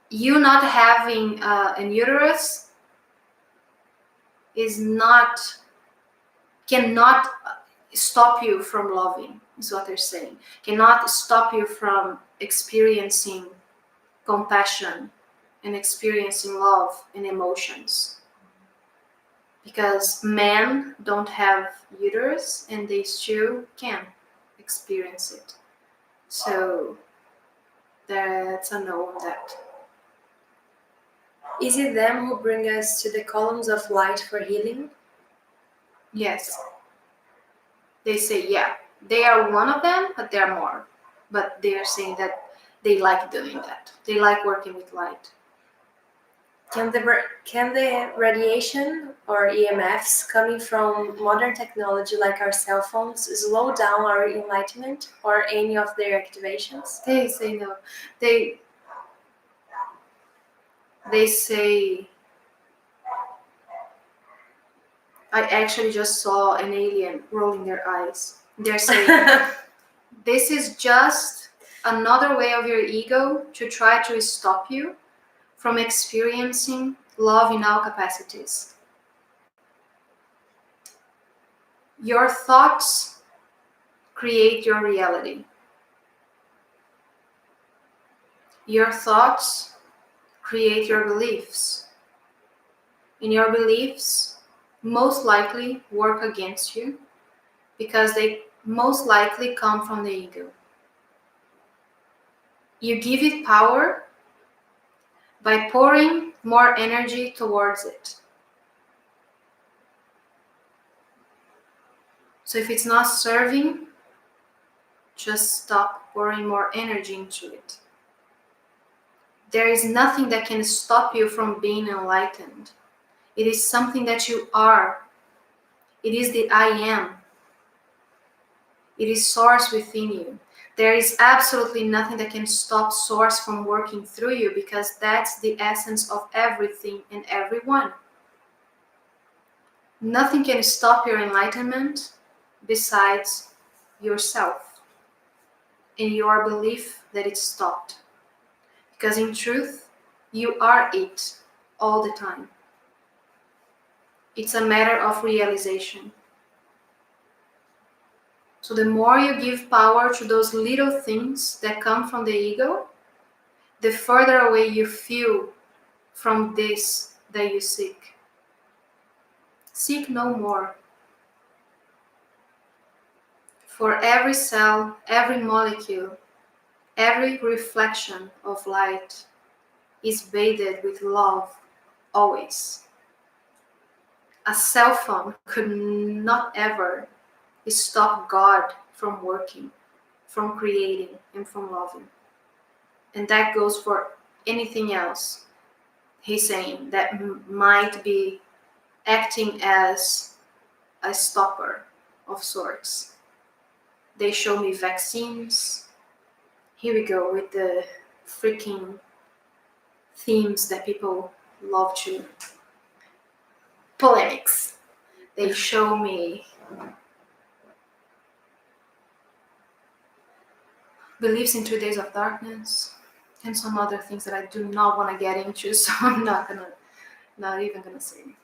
You not having an uterus cannot stop you from loving, is what they're saying. Cannot stop you from experiencing compassion and experiencing love and emotions. Because men don't have uterus and they still can experience it. So that's a no on that. Is it them who bring us to the columns of light for healing? Yes. They say, yeah, they are one of them, but there are more. But they are saying that they like doing that. They like working with light. Can the radiation or EMFs coming from modern technology like our cell phones slow down our enlightenment or any of their activations? They say no. They say, I actually just saw an alien rolling their eyes. They're saying, this is just another way of your ego to try to stop you from experiencing love in all capacities. Your thoughts create your reality. Your thoughts create your beliefs. And your beliefs most likely work against you because they most likely come from the ego. You give it power by pouring more energy towards it. So if it's not serving, just stop pouring more energy into it. There is nothing that can stop you from being enlightened. It is something that you are. It is the I am. It is source within you. There is absolutely nothing that can stop source from working through you, because that's the essence of everything and everyone. Nothing can stop your enlightenment besides yourself and your belief that it stopped. Because in truth, you are it all the time. It's a matter of realization. So the more you give power to those little things that come from the ego, the further away you feel from this that you seek. Seek no more. For every cell, every molecule, every reflection of light is bathed with love, always. A cell phone could not ever stop God from working, from creating, and from loving. And that goes for anything else. He's saying that might be acting as a stopper of sorts. They show me vaccines. Here we go with the freaking themes that people love to. Polemics. They show me beliefs in 3 days of darkness and some other things that I do not want to get into, so I'm not even gonna say.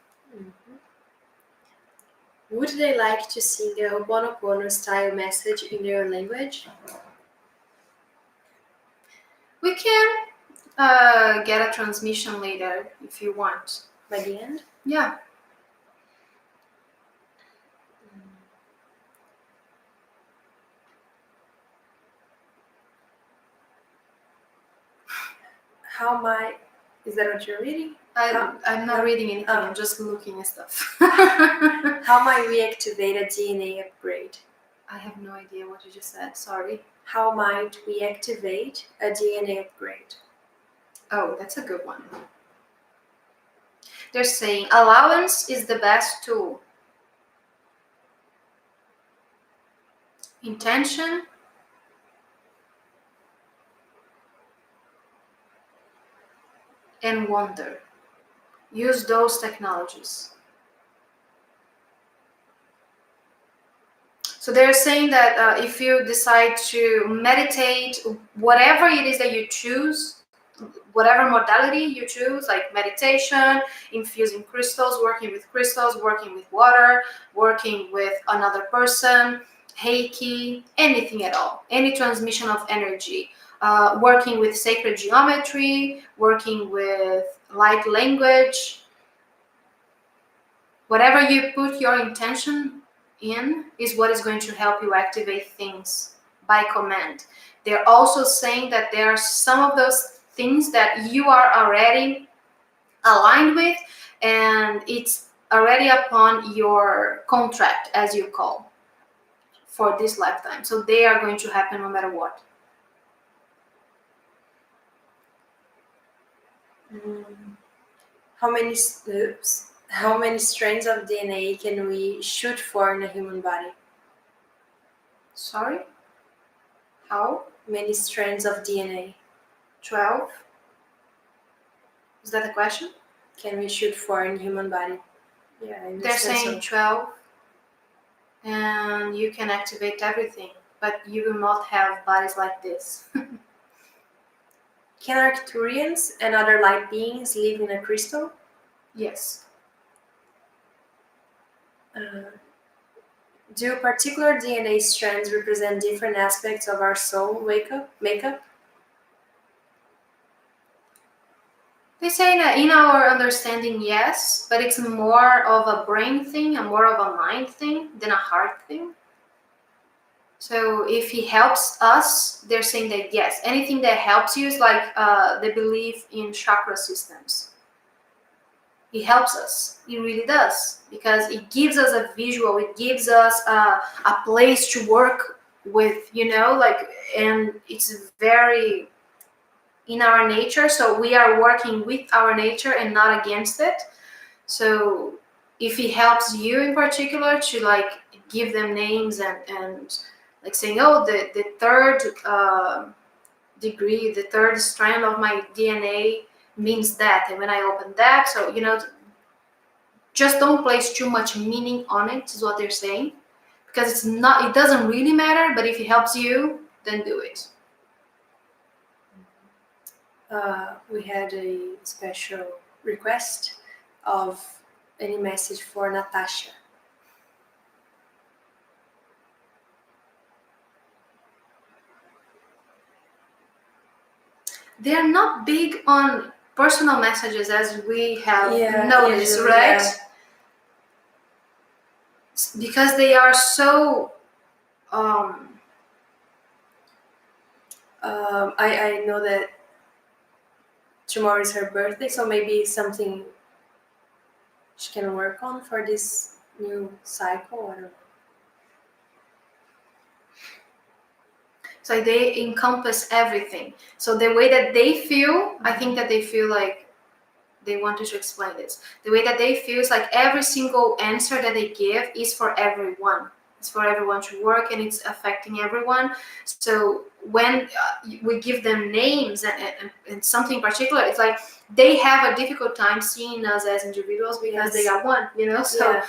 Would they like to sing a Ho'oponopono style message in their language? We can get a transmission later if you want. By the end? Yeah. How might... Is that what you're reading? I'm not reading anything, I'm just looking at stuff. How might we activate a DNA upgrade? I have no idea what you just said, sorry. How might we activate a DNA upgrade? Oh, that's a good one. They're saying allowance is the best tool. Intention, and wonder. Use those technologies. So they're saying that if you decide to meditate, whatever it is that you choose, whatever modality you choose, like meditation, infusing crystals, working with water, working with another person, Reiki, anything at all, any transmission of energy, working with sacred geometry, working with light language, whatever you put your intention in is what is going to help you activate things by command. They're also saying that there are some of those things that you are already aligned with, and it's already upon your contract, as you call, for this lifetime. So they are going to happen no matter what. How many strands of DNA can we shoot for in a human body? Sorry? How? Many strands of DNA. 12? Is that the question? Can we shoot for in human body? Yeah, I understand. They're saying 12, and you can activate everything, but you will not have bodies like this. Can Arcturians and other light beings live in a crystal? Yes. Do particular DNA strands represent different aspects of our soul makeup? They say that in our understanding, yes, but it's more of a brain thing and more of a mind thing than a heart thing. So if he helps us, they're saying that yes, anything that helps you is like the belief in chakra systems. It helps us. It really does, because it gives us a visual. It gives us a place to work with, and it's very in our nature. So we are working with our nature and not against it. So if it helps you in particular to give them names and saying, oh, the third degree, the third strand of my DNA means that, and when I open that, so just don't place too much meaning on it, is what they're saying, because it doesn't really matter, but if it helps you, then do it. We had a special request of any message for Natasha. They're not big on personal messages, as we have noticed, usually, right? yeah. Because they are so I know that tomorrow is her birthday, so maybe something she can work on for this new cycle. I don't know. so they encompass everything. So the way that they feel, I think that they feel like they wanted to explain this. The way that they feel is like every single answer that they give is for everyone. It's for everyone to work, and it's affecting everyone. So when we give them names and something particular, it's like they have a difficult time seeing us as individuals because they are one, So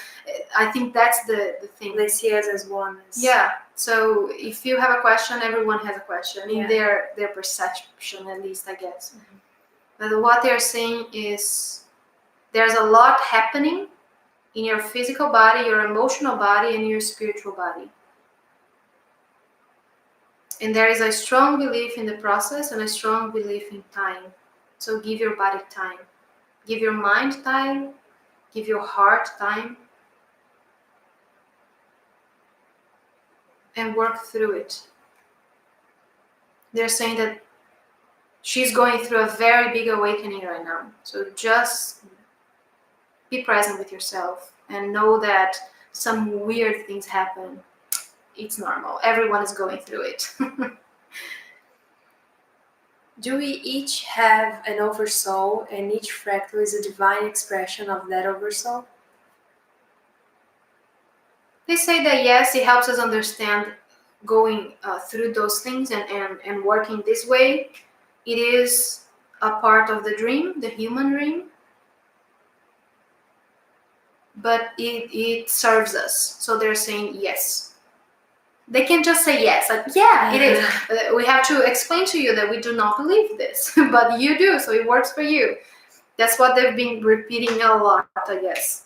I think that's the thing. They see us as one. Yeah. So if you have a question, everyone has a question in Yeah. their perception, at least, I guess. But what they're saying is there's a lot happening in your physical body, your emotional body, and your spiritual body. And there is a strong belief in the process and a strong belief in time. So give your body time. Give your mind time. Give your heart time. And work through it. They're saying that she's going through a very big awakening right now. So just be present with yourself and know that some weird things happen. It's normal. Everyone is going through it. Do we each have an oversoul, and each fractal is a divine expression of that oversoul? They say that yes, it helps us understand going through those things and working this way. It is a part of the dream, the human dream, but it serves us. So they're saying yes. They can just say yes, like, yeah, it is. We have to explain to you that we do not believe this, but you do, so it works for you. That's what they've been repeating a lot, I guess.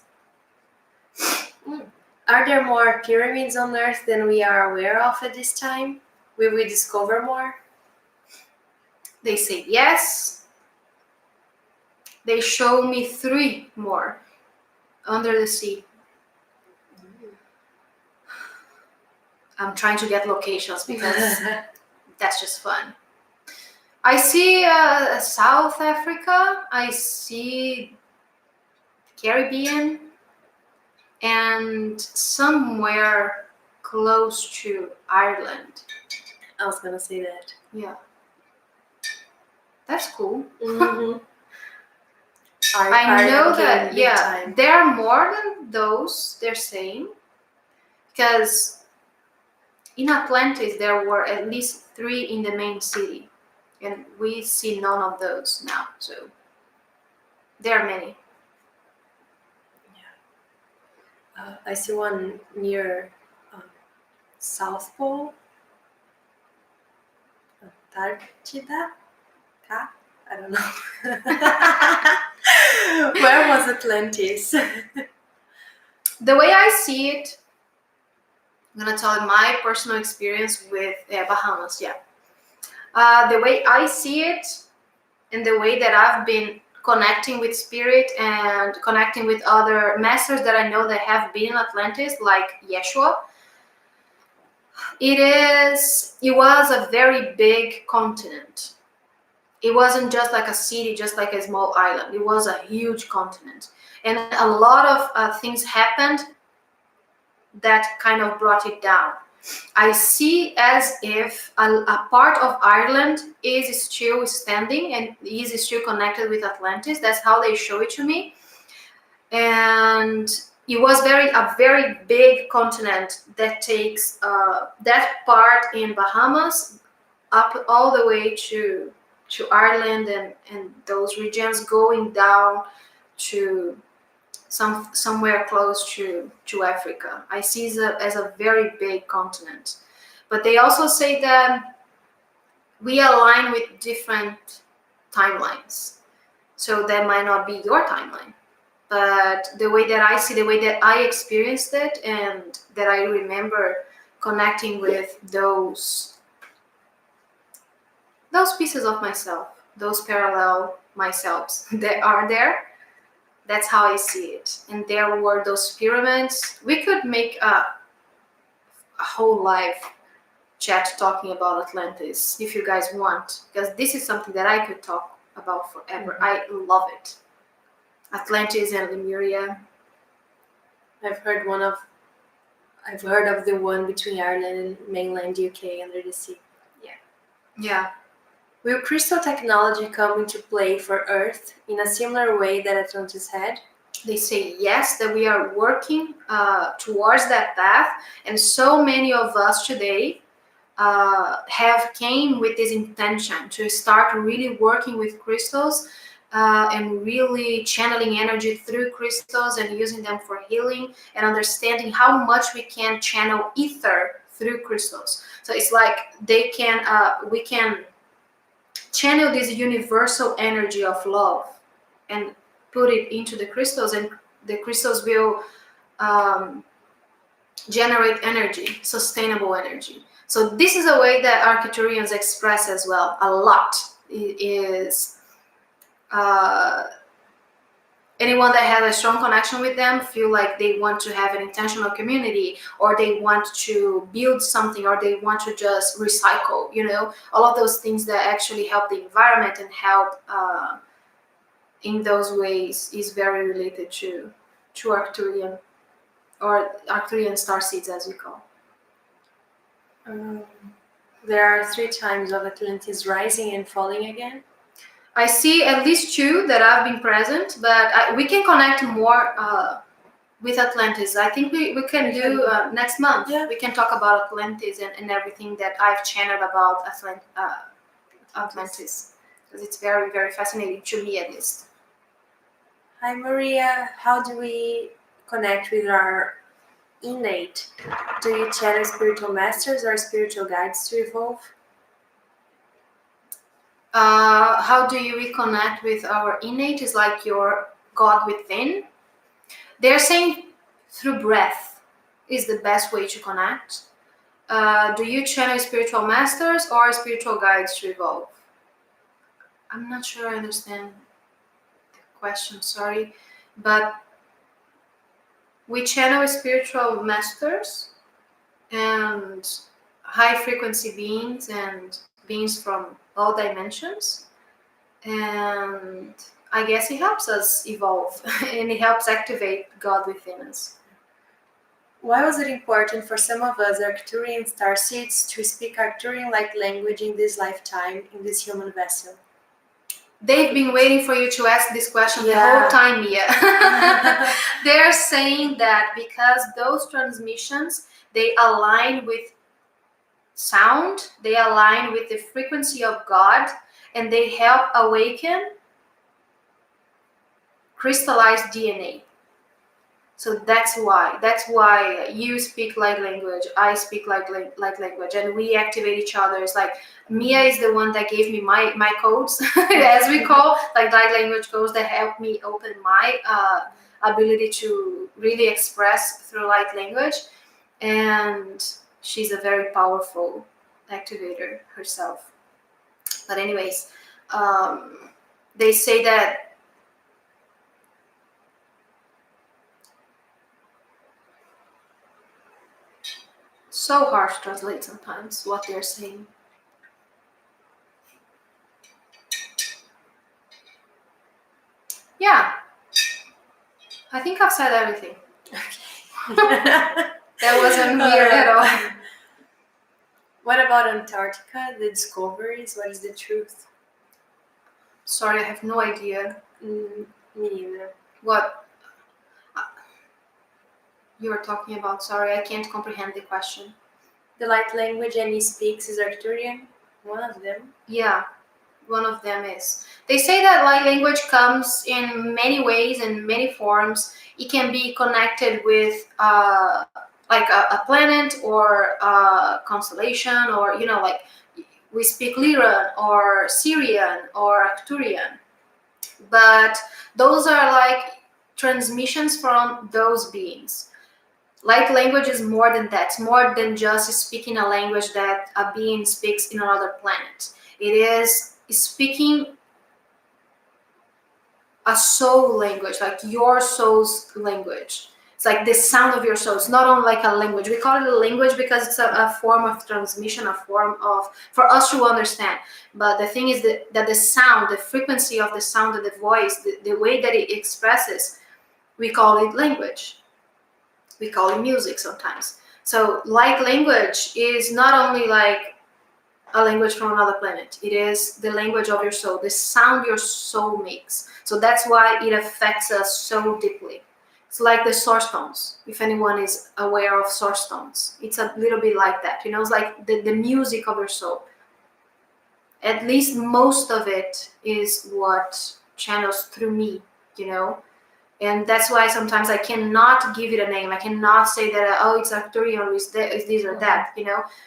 Are there more pyramids on Earth than we are aware of at this time? Will we discover more? They say yes. They show me 3 more under the sea. I'm trying to get locations because that's just fun. I see South Africa, I see Caribbean, and somewhere close to Ireland. I was gonna say that. Yeah. That's cool. Mm-hmm. I know that, there are more than those, they're saying, because in Atlantis there were at least 3 in the main city, and we see none of those now, so there are many. I see one near South Pole, Antarctica. I don't know. Where was Atlantis? The way I see it, I'm gonna tell you my personal experience with Bahamas. The way I see it, and the way that I've been connecting with spirit and connecting with other masters that I know that have been in Atlantis, like Yeshua, it was a very big continent. It wasn't just like a city, just like a small island. It was a huge continent, and a lot of things happened that kind of brought it down. I see as if a part of Ireland is still standing and is still connected with Atlantis. That's how they show it to me. And it was a very big continent that takes that part in Bahamas up all the way to Ireland and those regions, going down to somewhere close to Africa. I see it as a very big continent. But they also say that we align with different timelines. So that might not be your timeline. But the way that I see, the way that I experienced it, and that I remember connecting with those pieces of myself, those parallel myself that are there, that's how I see it. And there were those pyramids. We could make a whole live chat talking about Atlantis if you guys want, because this is something that I could talk about forever. I love it. Atlantis and Lemuria. I've heard of the one between Ireland and mainland UK under the sea. Yeah. Will crystal technology come into play for Earth in a similar way that Atlantis had? They say yes, that we are working towards that path, and so many of us today have came with this intention to start really working with crystals and really channeling energy through crystals and using them for healing and understanding how much we can channel ether through crystals. So it's like we can channel this universal energy of love and put it into the crystals, and the crystals will generate energy, sustainable energy. So this is a way that Arcturians express as well a lot. Is anyone that has a strong connection with them feel like they want to have an intentional community, or they want to build something, or they want to just recycle, all of those things that actually help the environment and help in those ways is very related to Arcturian, or Arcturian starseeds as we call. There are 3 times of Atlantis rising and falling again. I see at least 2 that have been present, but we can connect more with Atlantis. I think we can do next month. Yeah. We can talk about Atlantis and everything that I've channeled about Atlantis, because it's very, very fascinating to me, at least. Hi Maria, how do we connect with our innate? Do you channel spiritual masters or spiritual guides to evolve? How do you reconnect with our innate? Is like your God within. They're saying through breath is the best way to connect. Do you channel spiritual masters or spiritual guides to evolve? I'm not sure I understand the question, sorry. But we channel spiritual masters and high frequency beings and beings from all dimensions, and I guess it helps us evolve and it helps activate God within us. Why was it important for some of us Arcturian starseeds to speak Arcturian-like language in this lifetime, in this human vessel? They've been waiting for you to ask this question the Yeah. whole time, Mia. They're saying that because those transmissions, they align with sound, they align with the frequency of God, and they help awaken crystallized DNA. So that's why you speak light language, I speak light language, and we activate each other. It's like Mia is the one that gave me my codes, as we call, like light language codes that help me open my ability to really express through light language, and she's a very powerful activator herself. But anyways, they say that so hard to translate sometimes what they're saying. Yeah, I think I've said everything. Okay. That wasn't weird at all. What about Antarctica, the discoveries? What is the truth? Sorry, I have no idea Me neither. what you are talking about. Sorry, I can't comprehend the question. The light language Annie speaks is Arcturian, one of them. Yeah, one of them is. They say that light language comes in many ways and many forms. It can be connected with like a planet or a constellation, or like we speak Lyran or Syrian or Arcturian, but those are like transmissions from those beings. Light language is more than that. It's more than just speaking a language that a being speaks in another planet. It is speaking a soul language, like your soul's language. It's like the sound of your soul. It's not only like a language. We call it a language because it's a form of transmission, a form of, for us to understand. But the thing is that the sound, the frequency of the sound of the voice, the way that it expresses, we call it language. We call it music sometimes. So light language is not only like a language from another planet. It is the language of your soul, the sound your soul makes. So that's why it affects us so deeply. It's like the source tones. If anyone is aware of source tones, it's a little bit like that. It's like the music of your soul. At least most of it is what channels through me, And that's why sometimes I cannot give it a name. I cannot say that, oh, it's Arcturian, or it's this or that,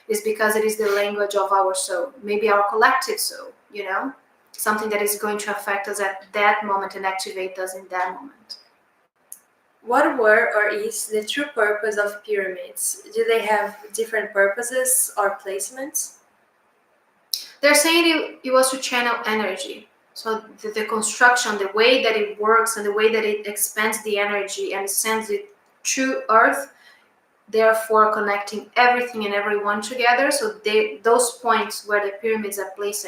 It's because it is the language of our soul, maybe our collective soul, Something that is going to affect us at that moment and activate us in that moment. What were or is the true purpose of pyramids? Do they have different purposes or placements? They're saying it was to channel energy. So the construction, the way that it works and the way that it expands the energy and sends it to Earth, therefore connecting everything and everyone together. So those points where the pyramids are placed,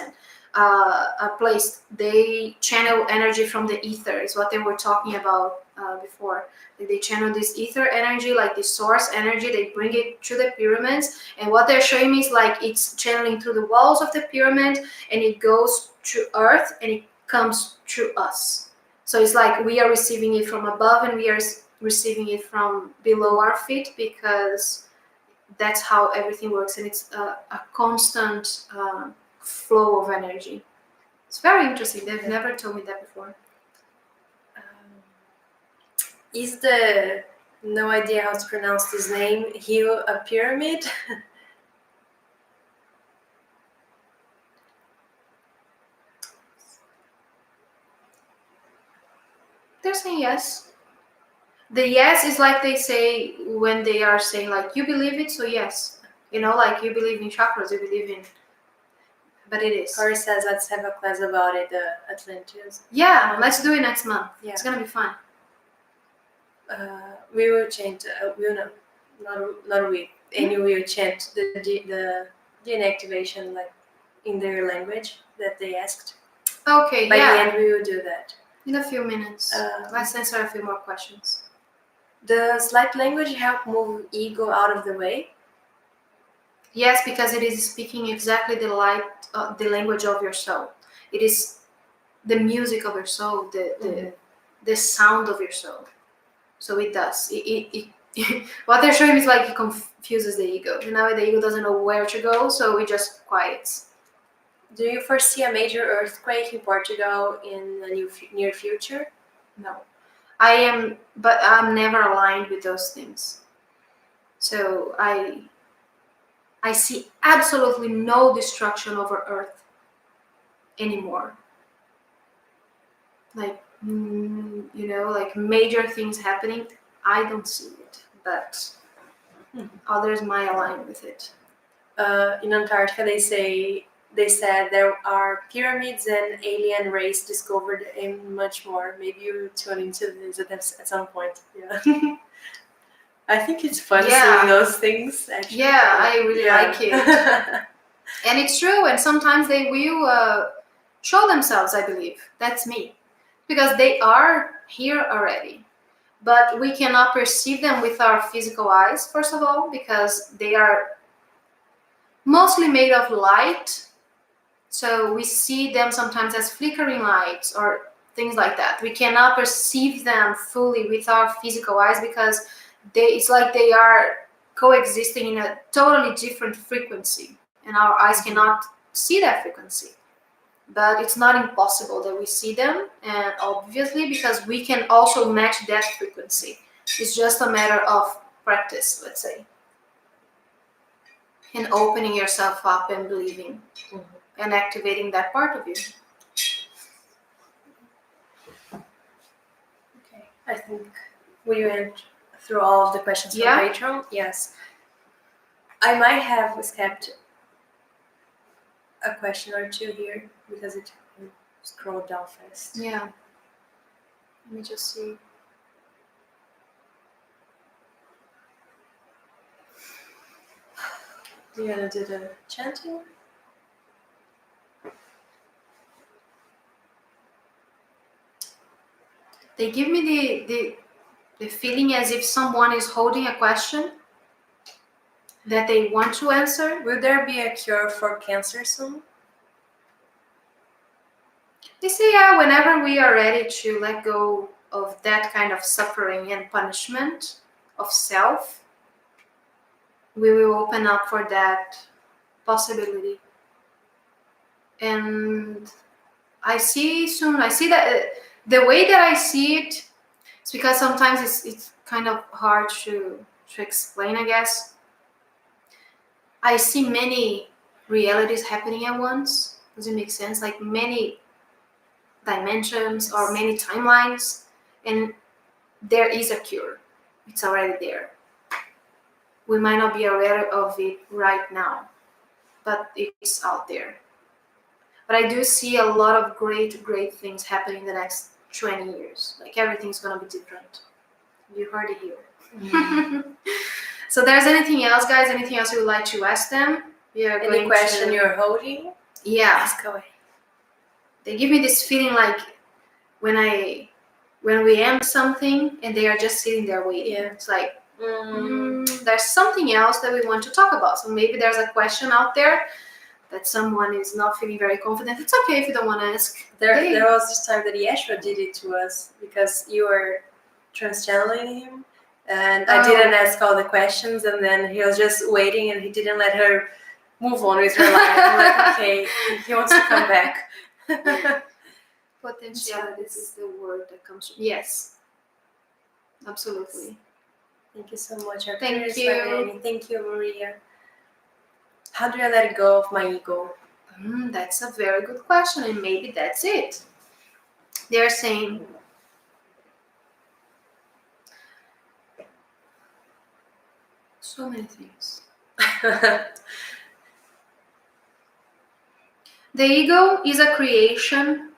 they channel energy from the ether, is what they were talking about before. They channel this ether energy, like the source energy, they bring it to the pyramids, and what they're showing me is like it's channeling through the walls of the pyramid, and it goes to Earth, and it comes to us. So it's like we are receiving it from above, and we are receiving it from below our feet, because that's how everything works, and it's a constant flow of energy. It's very interesting. They've never told me that before. Is the, no idea how to pronounce this name, Hill a pyramid? They're saying yes. The yes is like they say when they are saying like, you believe it, so yes. Like you believe in chakras, you believe in, but it is. Corey says let's have a class about it, the Atlantis. Yeah, let's do it next month. Yeah. It's gonna be fun. We will chant, not we, and we will chant the DNA activation like in their language that they asked. Okay, By the end, we will do that. In a few minutes. Let's answer a few more questions. Does light language help move ego out of the way? Yes, because it is speaking exactly the language of your soul. It is the music of your soul, the sound of your soul. So it does. It what they're showing is like it confuses the ego. The ego doesn't know where to go, so it just quiets. Do you foresee a major earthquake in Portugal in the near future? No. I am, but I'm never aligned with those things. So I see absolutely no destruction over Earth anymore. Like, like major things happening, I don't see it, but others might align with it. In Antarctica, they said there are pyramids and alien race discovered and much more. Maybe you tune into this at some point. Yeah. I think it's fun seeing those things, actually. Yeah, I really like it. And it's true, and sometimes they will show themselves, I believe. That's me. Because they are here already. But we cannot perceive them with our physical eyes, first of all, because they are mostly made of light. So we see them sometimes as flickering lights or things like that. We cannot perceive them fully with our physical eyes because it's like they are coexisting in a totally different frequency, and our eyes cannot see that frequency. but it's not impossible that we see them, and obviously because we can also match that frequency. It's just a matter of practice, let's say, and opening yourself up and believing and activating that part of you. Okay, I think we went through all of the questions from Patreon. Yes. I might have skipped a question or two here because it scrolled down fast. Yeah. Let me just see. Do you want to do the chanting? They give me the feeling as if someone is holding a question that they want to answer. Will there be a cure for cancer soon? They say, yeah, whenever we are ready to let go of that kind of suffering and punishment of self, we will open up for that possibility. And I see that the way that I see it, it's because sometimes it's kind of hard to explain, I guess. I see many realities happening at once. Does it make sense? Like many dimensions or many timelines, and there is a cure. It's already there. We might not be aware of it right now, but it's out there. But I do see a lot of great things happening in the next 20 years. Like everything's gonna be different. You heard it here. Mm-hmm. So there's anything else, guys? Anything else you would like to ask them? Any question you're holding? Yeah. Ask away. They give me this feeling like when we end something and they are just sitting there waiting. Yeah. It's like there's something else that we want to talk about. So maybe there's a question out there that someone is not feeling very confident. It's okay if you don't want to ask. There was this time that Yeshua did it to us because you were trans-channeling him, and I didn't ask all the questions, and then he was just waiting, and he didn't let her move on with her life. I'm like, okay, he wants to come back. Potentiality is the word that comes. Yes, absolutely. Thank you so much. Thank you. Thank you, Maria. How do I let go of my ego? That's a very good question, and maybe that's it. They're saying so many things. The ego is a creation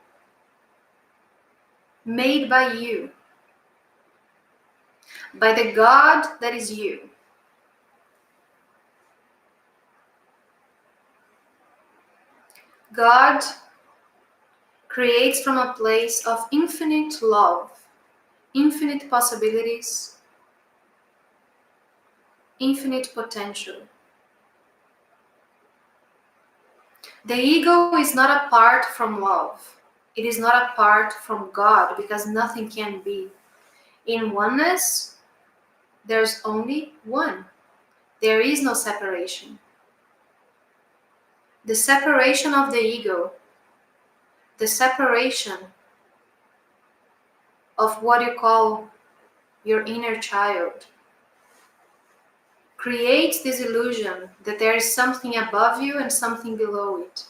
made by you, by the God that is you. God creates from a place of infinite love, infinite possibilities, infinite potential. The ego is not apart from love. It is not apart from God, because nothing can be. In oneness, there's only one. There is no separation. The separation of the ego, the separation of what you call your inner child, creates this illusion that there is something above you and something below it.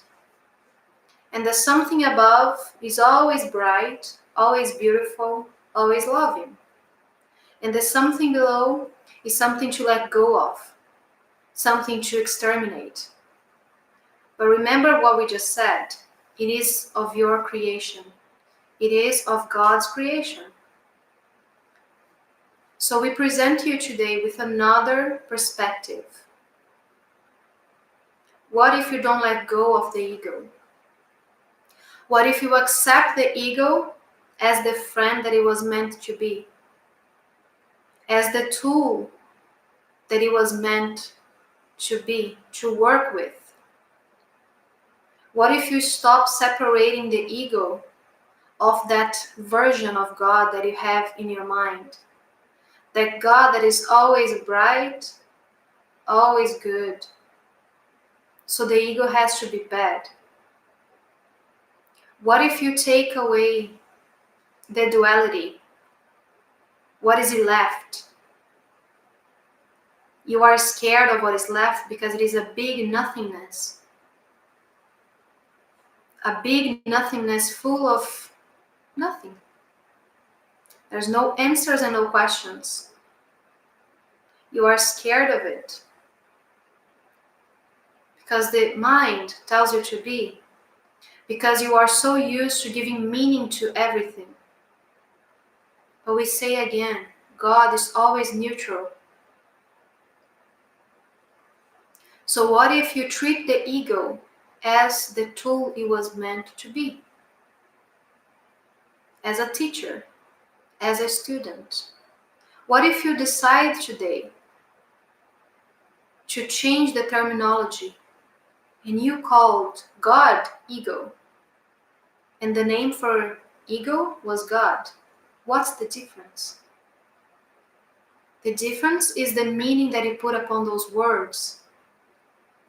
And the something above is always bright, always beautiful, always loving. And the something below is something to let go of, something to exterminate. But remember what we just said. It is of your creation. It is of God's creation. So we present you today with another perspective. What if you don't let go of the ego? What if you accept the ego as the friend that it was meant to be? As the tool that it was meant to be, to work with? What if you stop separating the ego of that version of God that you have in your mind? That God that is always bright, always good. So the ego has to be bad. What if you take away the duality? What is it left? You are scared of what is left because it is a big nothingness. A big nothingness full of nothing. There's no answers and no questions. You are scared of it because the mind tells you to be, because you are so used to giving meaning to everything. But we say again, God is always neutral. So what if you treat the ego as the tool it was meant to be? As a teacher, as a student. What if you decide today to change the terminology and you called God ego, and the name for ego was God? What's the difference? The difference is the meaning that you put upon those words,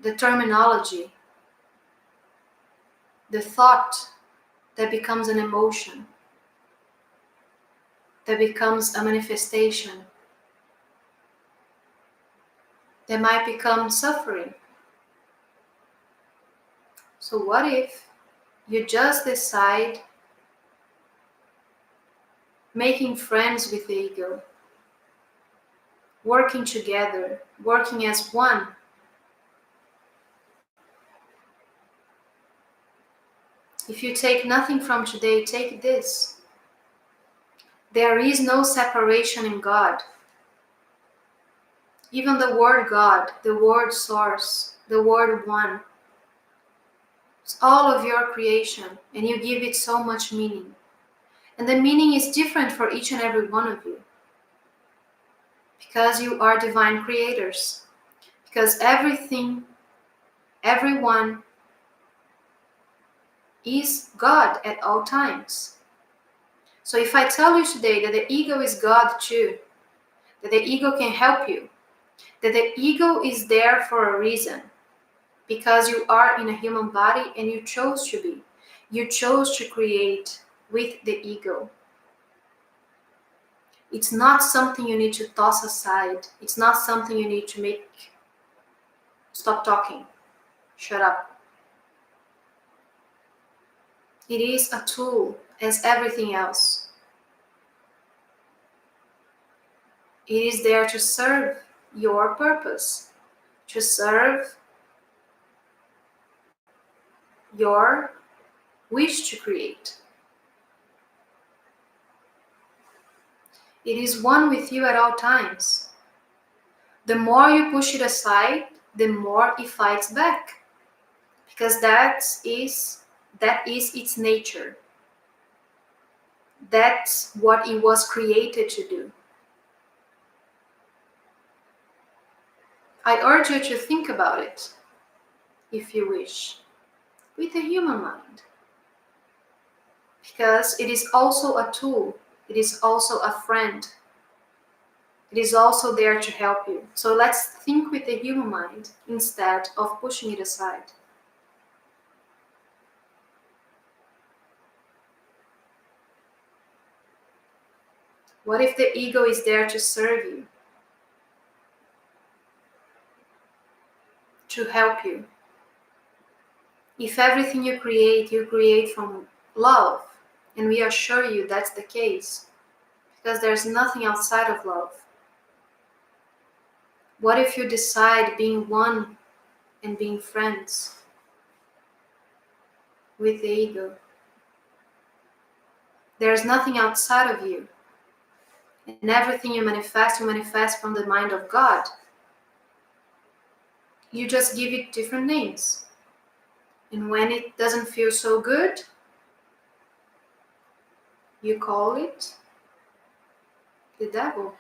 the terminology, the thought that becomes an emotion, that becomes a manifestation, that might become suffering. So what if you just decide making friends with the ego, working together, working as one? If you take nothing from today, take this. There is no separation in God. Even the word God, the word source, the word one, it's all of your creation, and you give it so much meaning. And the meaning is different for each and every one of you. Because you are divine creators. Because everything, everyone is God at all times. So if I tell you today that the ego is God too, that the ego can help you, that the ego is there for a reason, because you are in a human body and you chose to be. You chose to create with the ego. It's not something you need to toss aside. It's not something you need to make stop talking, shut up. It is a tool as everything else. It is there to serve your purpose, to serve your wish to create. It is one with you at all times. The more you push it aside, the more it fights back, because that is its nature. That's what it was created to do. I urge you to think about it, if you wish, with a human mind, because it is also a tool. It is also a friend. It is also there to help you. So let's think with the human mind instead of pushing it aside. What if the ego is there to serve you? To help you? If everything you create from love, and we assure you that's the case, because there's nothing outside of love. What if you decide being one and being friends with the ego? There's nothing outside of you. And everything you manifest from the mind of God. You just give it different names. And when it doesn't feel so good, you call it the devil.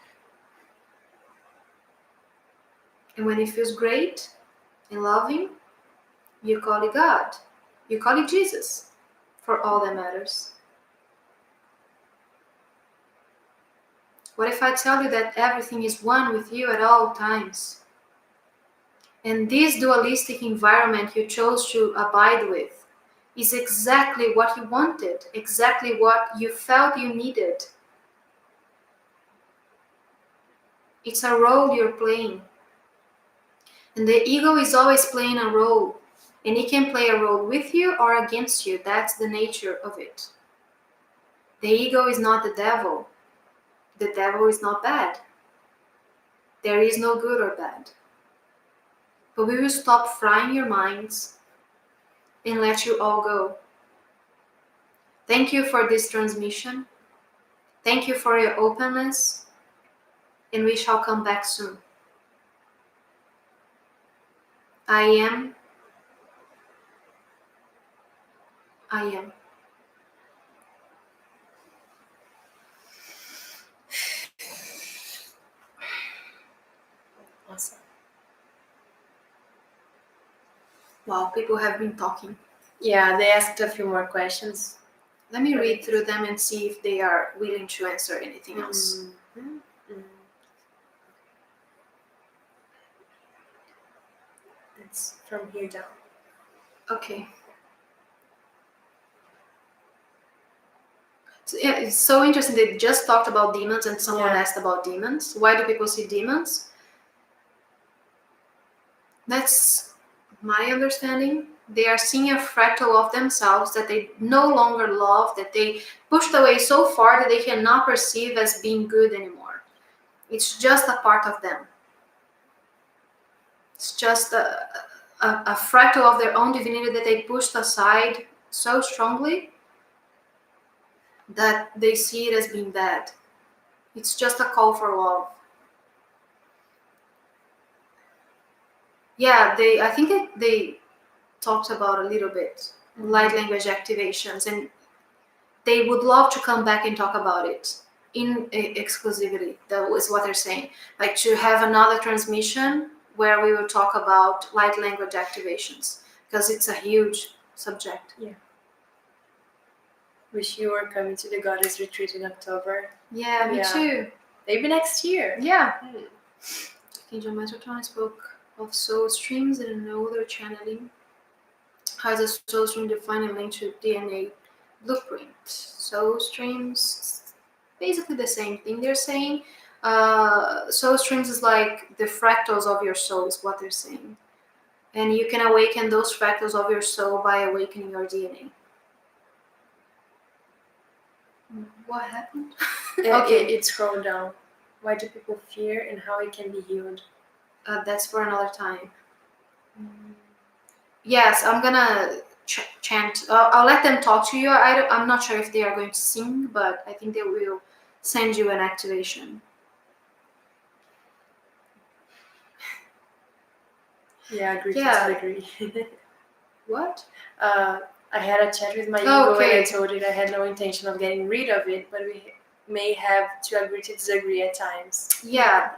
And when it feels great and loving, you call it God. You call it Jesus, for all that matters. What if I tell you that everything is one with you at all times? And this dualistic environment you chose to abide with is exactly what you wanted, exactly what you felt you needed. It's a role you're playing. And the ego is always playing a role. And it can play a role with you or against you. That's the nature of it. The ego is not the devil. The devil is not bad. There is no good or bad. But we will stop frying your minds and let you all go. Thank you for this transmission. Thank you for your openness. And we shall come back soon. I am. I am. Awesome. Wow, people have been talking. Yeah, they asked a few more questions. Let me read through them and see if they are willing to answer anything else. It's from here down. Okay. So, yeah, it's so interesting. They just talked about demons and someone asked about demons. Why do people see demons? That's my understanding. They are seeing a fractal of themselves that they no longer love, that they pushed away so far that they cannot perceive as being good anymore. It's just a part of them. It's just a fractal of their own divinity that they pushed aside so strongly that they see it as being bad. It's just a call for love. Yeah, I think they talked about a little bit light language activations, and they would love to come back and talk about it in exclusivity. That was what they're saying. Like to have another transmission where we will talk about light language activations, because it's a huge subject. Yeah. Wish you were coming to the Goddess Retreat in October. Yeah, me too. Maybe next year. Yeah. Angel Metatron spoke of soul streams and another channeling. How is a soul stream defined and linked to DNA blueprint? Soul streams, basically the same thing they're saying. Soul streams is like the fractals of your soul is what they're saying. And you can awaken those fractals of your soul by awakening your DNA. What happened? Okay, it scrolled down. Why do people fear and how it can be healed? That's for another time. Yes, I'm gonna chant. I'll let them talk to you. I'm not sure if they are going to sing, but I think they will send you an activation. Yeah, agree to agree. What? I had a chat with my ego and I told it I had no intention of getting rid of it, but we may have to agree to disagree at times. Yeah.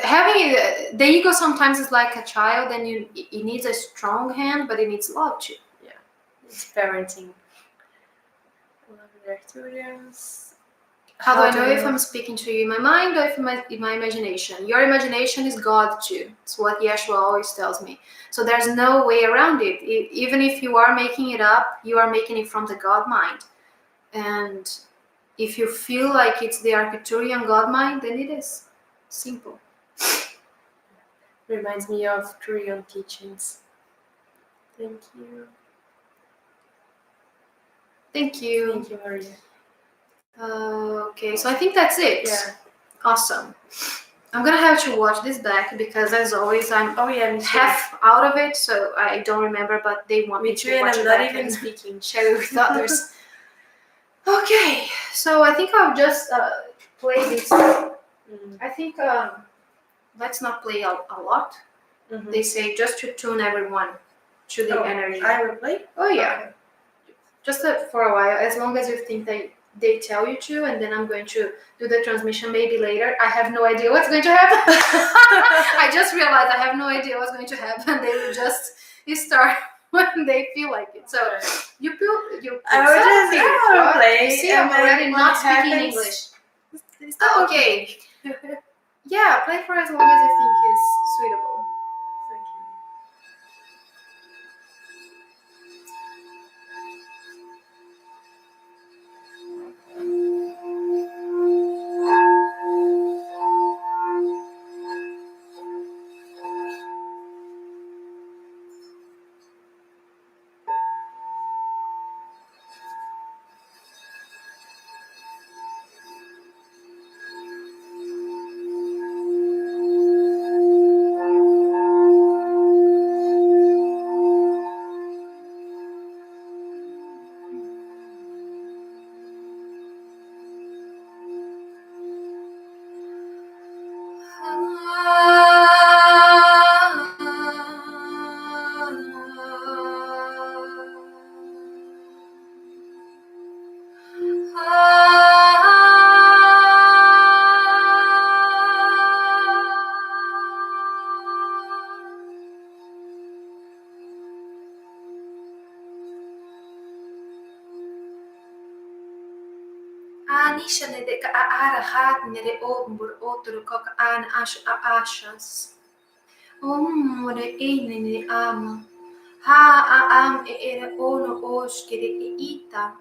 Having the ego sometimes is like a child, and it needs a strong hand, but it needs love too. Yeah, it's parenting. Love the Arcturians. How do I know if I'm speaking to you in my mind or if in my imagination? Your imagination is God too. It's what Yeshua always tells me. So there's no way around it. Even if you are making it up, you are making it from the God mind. And if you feel like it's the Arcturian God mind, then it is. Simple. Reminds me of Arcturian teachings. Thank you. Thank you. Thank you, Maria. Okay, so I think that's it. Yeah. Awesome. I'm gonna have to watch this back because, as always, I'm half out of it, so I don't remember. But they want me to watch it back. I'm not even speaking. Share it with others. Okay, so I think I'll just play this. I think let's not play a lot. They say just to tune everyone to the energy. I will play? Oh yeah. Okay. Just for a while, as long as you think that they tell you to, and then I'm going to do the transmission maybe later. I have no idea what's going to happen. I just realized I have no idea what's going to happen. They will just start when they feel like it. So you feel I will just play. You see, I'm already not speaking English. Okay. Yeah, play for as long as you think is suitable. Anisha ne de ka arahat ne de ombur otro coca an ashas. Omore eine ne ama. Ha am ere ono osh kere ita.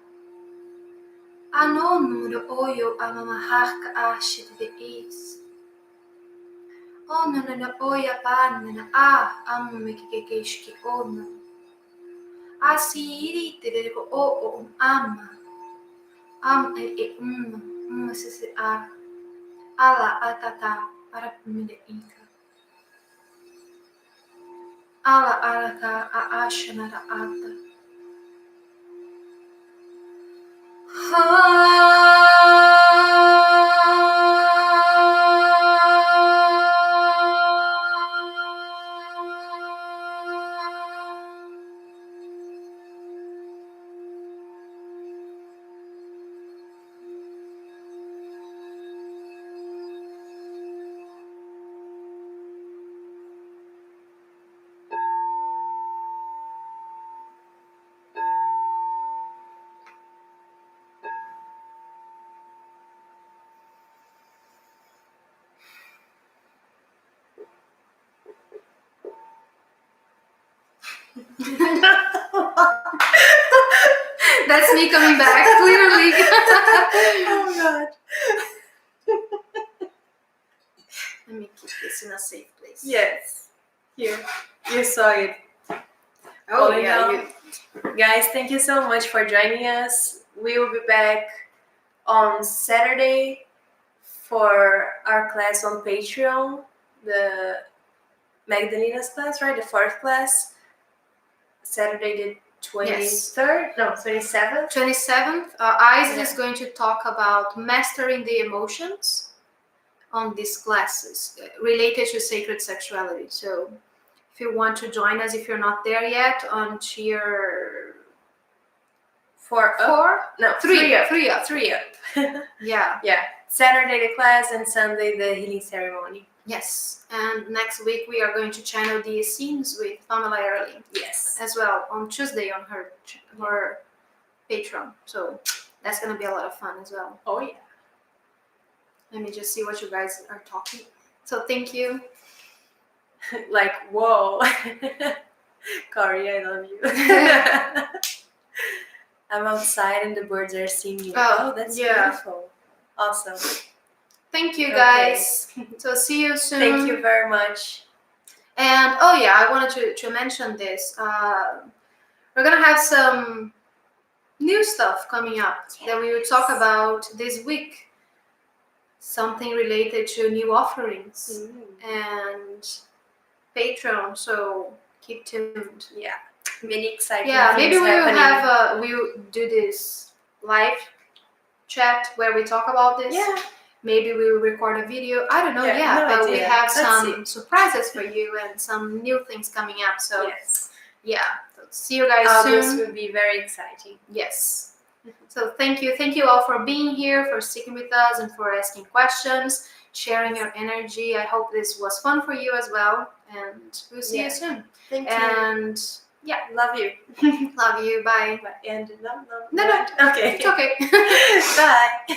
Anon de oyo amamahaka ashit de is. Ono na oya pan na amme kekeshki ono. Asiri te de o amma. Am sisi ala atata arapmide ika. Ala alaka ashanara ata. That's me coming back, clearly. Oh God. Let me keep this in a safe place. Yes. Here. You saw it. Oh, Going yeah. on. Guys, thank you so much for joining us. We will be back on Saturday for our class on Patreon, the Magdalena's class, right? The 4th class. Saturday the 23rd? No, 27th. 27th, Isaac is going to talk about mastering the emotions on these classes related to sacred sexuality. So if you want to join us, if you're not there yet, on tier 4 up? No, 3 up. 3 up. 3 up. Yeah. Yeah. Saturday the class and Sunday the healing ceremony. Yes. And next week we are going to channel the scenes with Pamela Early. Yes. As well on Tuesday on her Patreon. So that's gonna be a lot of fun as well. Oh yeah. Let me just see what you guys are talking. So thank you. Like, whoa. Corey, I love you. I'm outside and the birds are singing. Oh, that's beautiful. Awesome. Thank you guys. So see you soon. Thank you very much. And I wanted to mention this. We're gonna have some new stuff coming up that we will talk about this week. Something related to new offerings and Patreon. So keep tuned. Yeah, many exciting. Yeah, maybe we will happening. we'll do this live chat where we talk about this. Yeah. Maybe we will record a video. I don't know yet, but we have some surprises for you and some new things coming up. So yes. Yeah. So see you guys soon. This will be very exciting. Yes. So thank you all for being here, for sticking with us, and for asking questions, sharing your energy. I hope this was fun for you as well, and we'll see you soon. Thank you. And love you. Love you. Bye. And no. Okay. It's okay. Bye.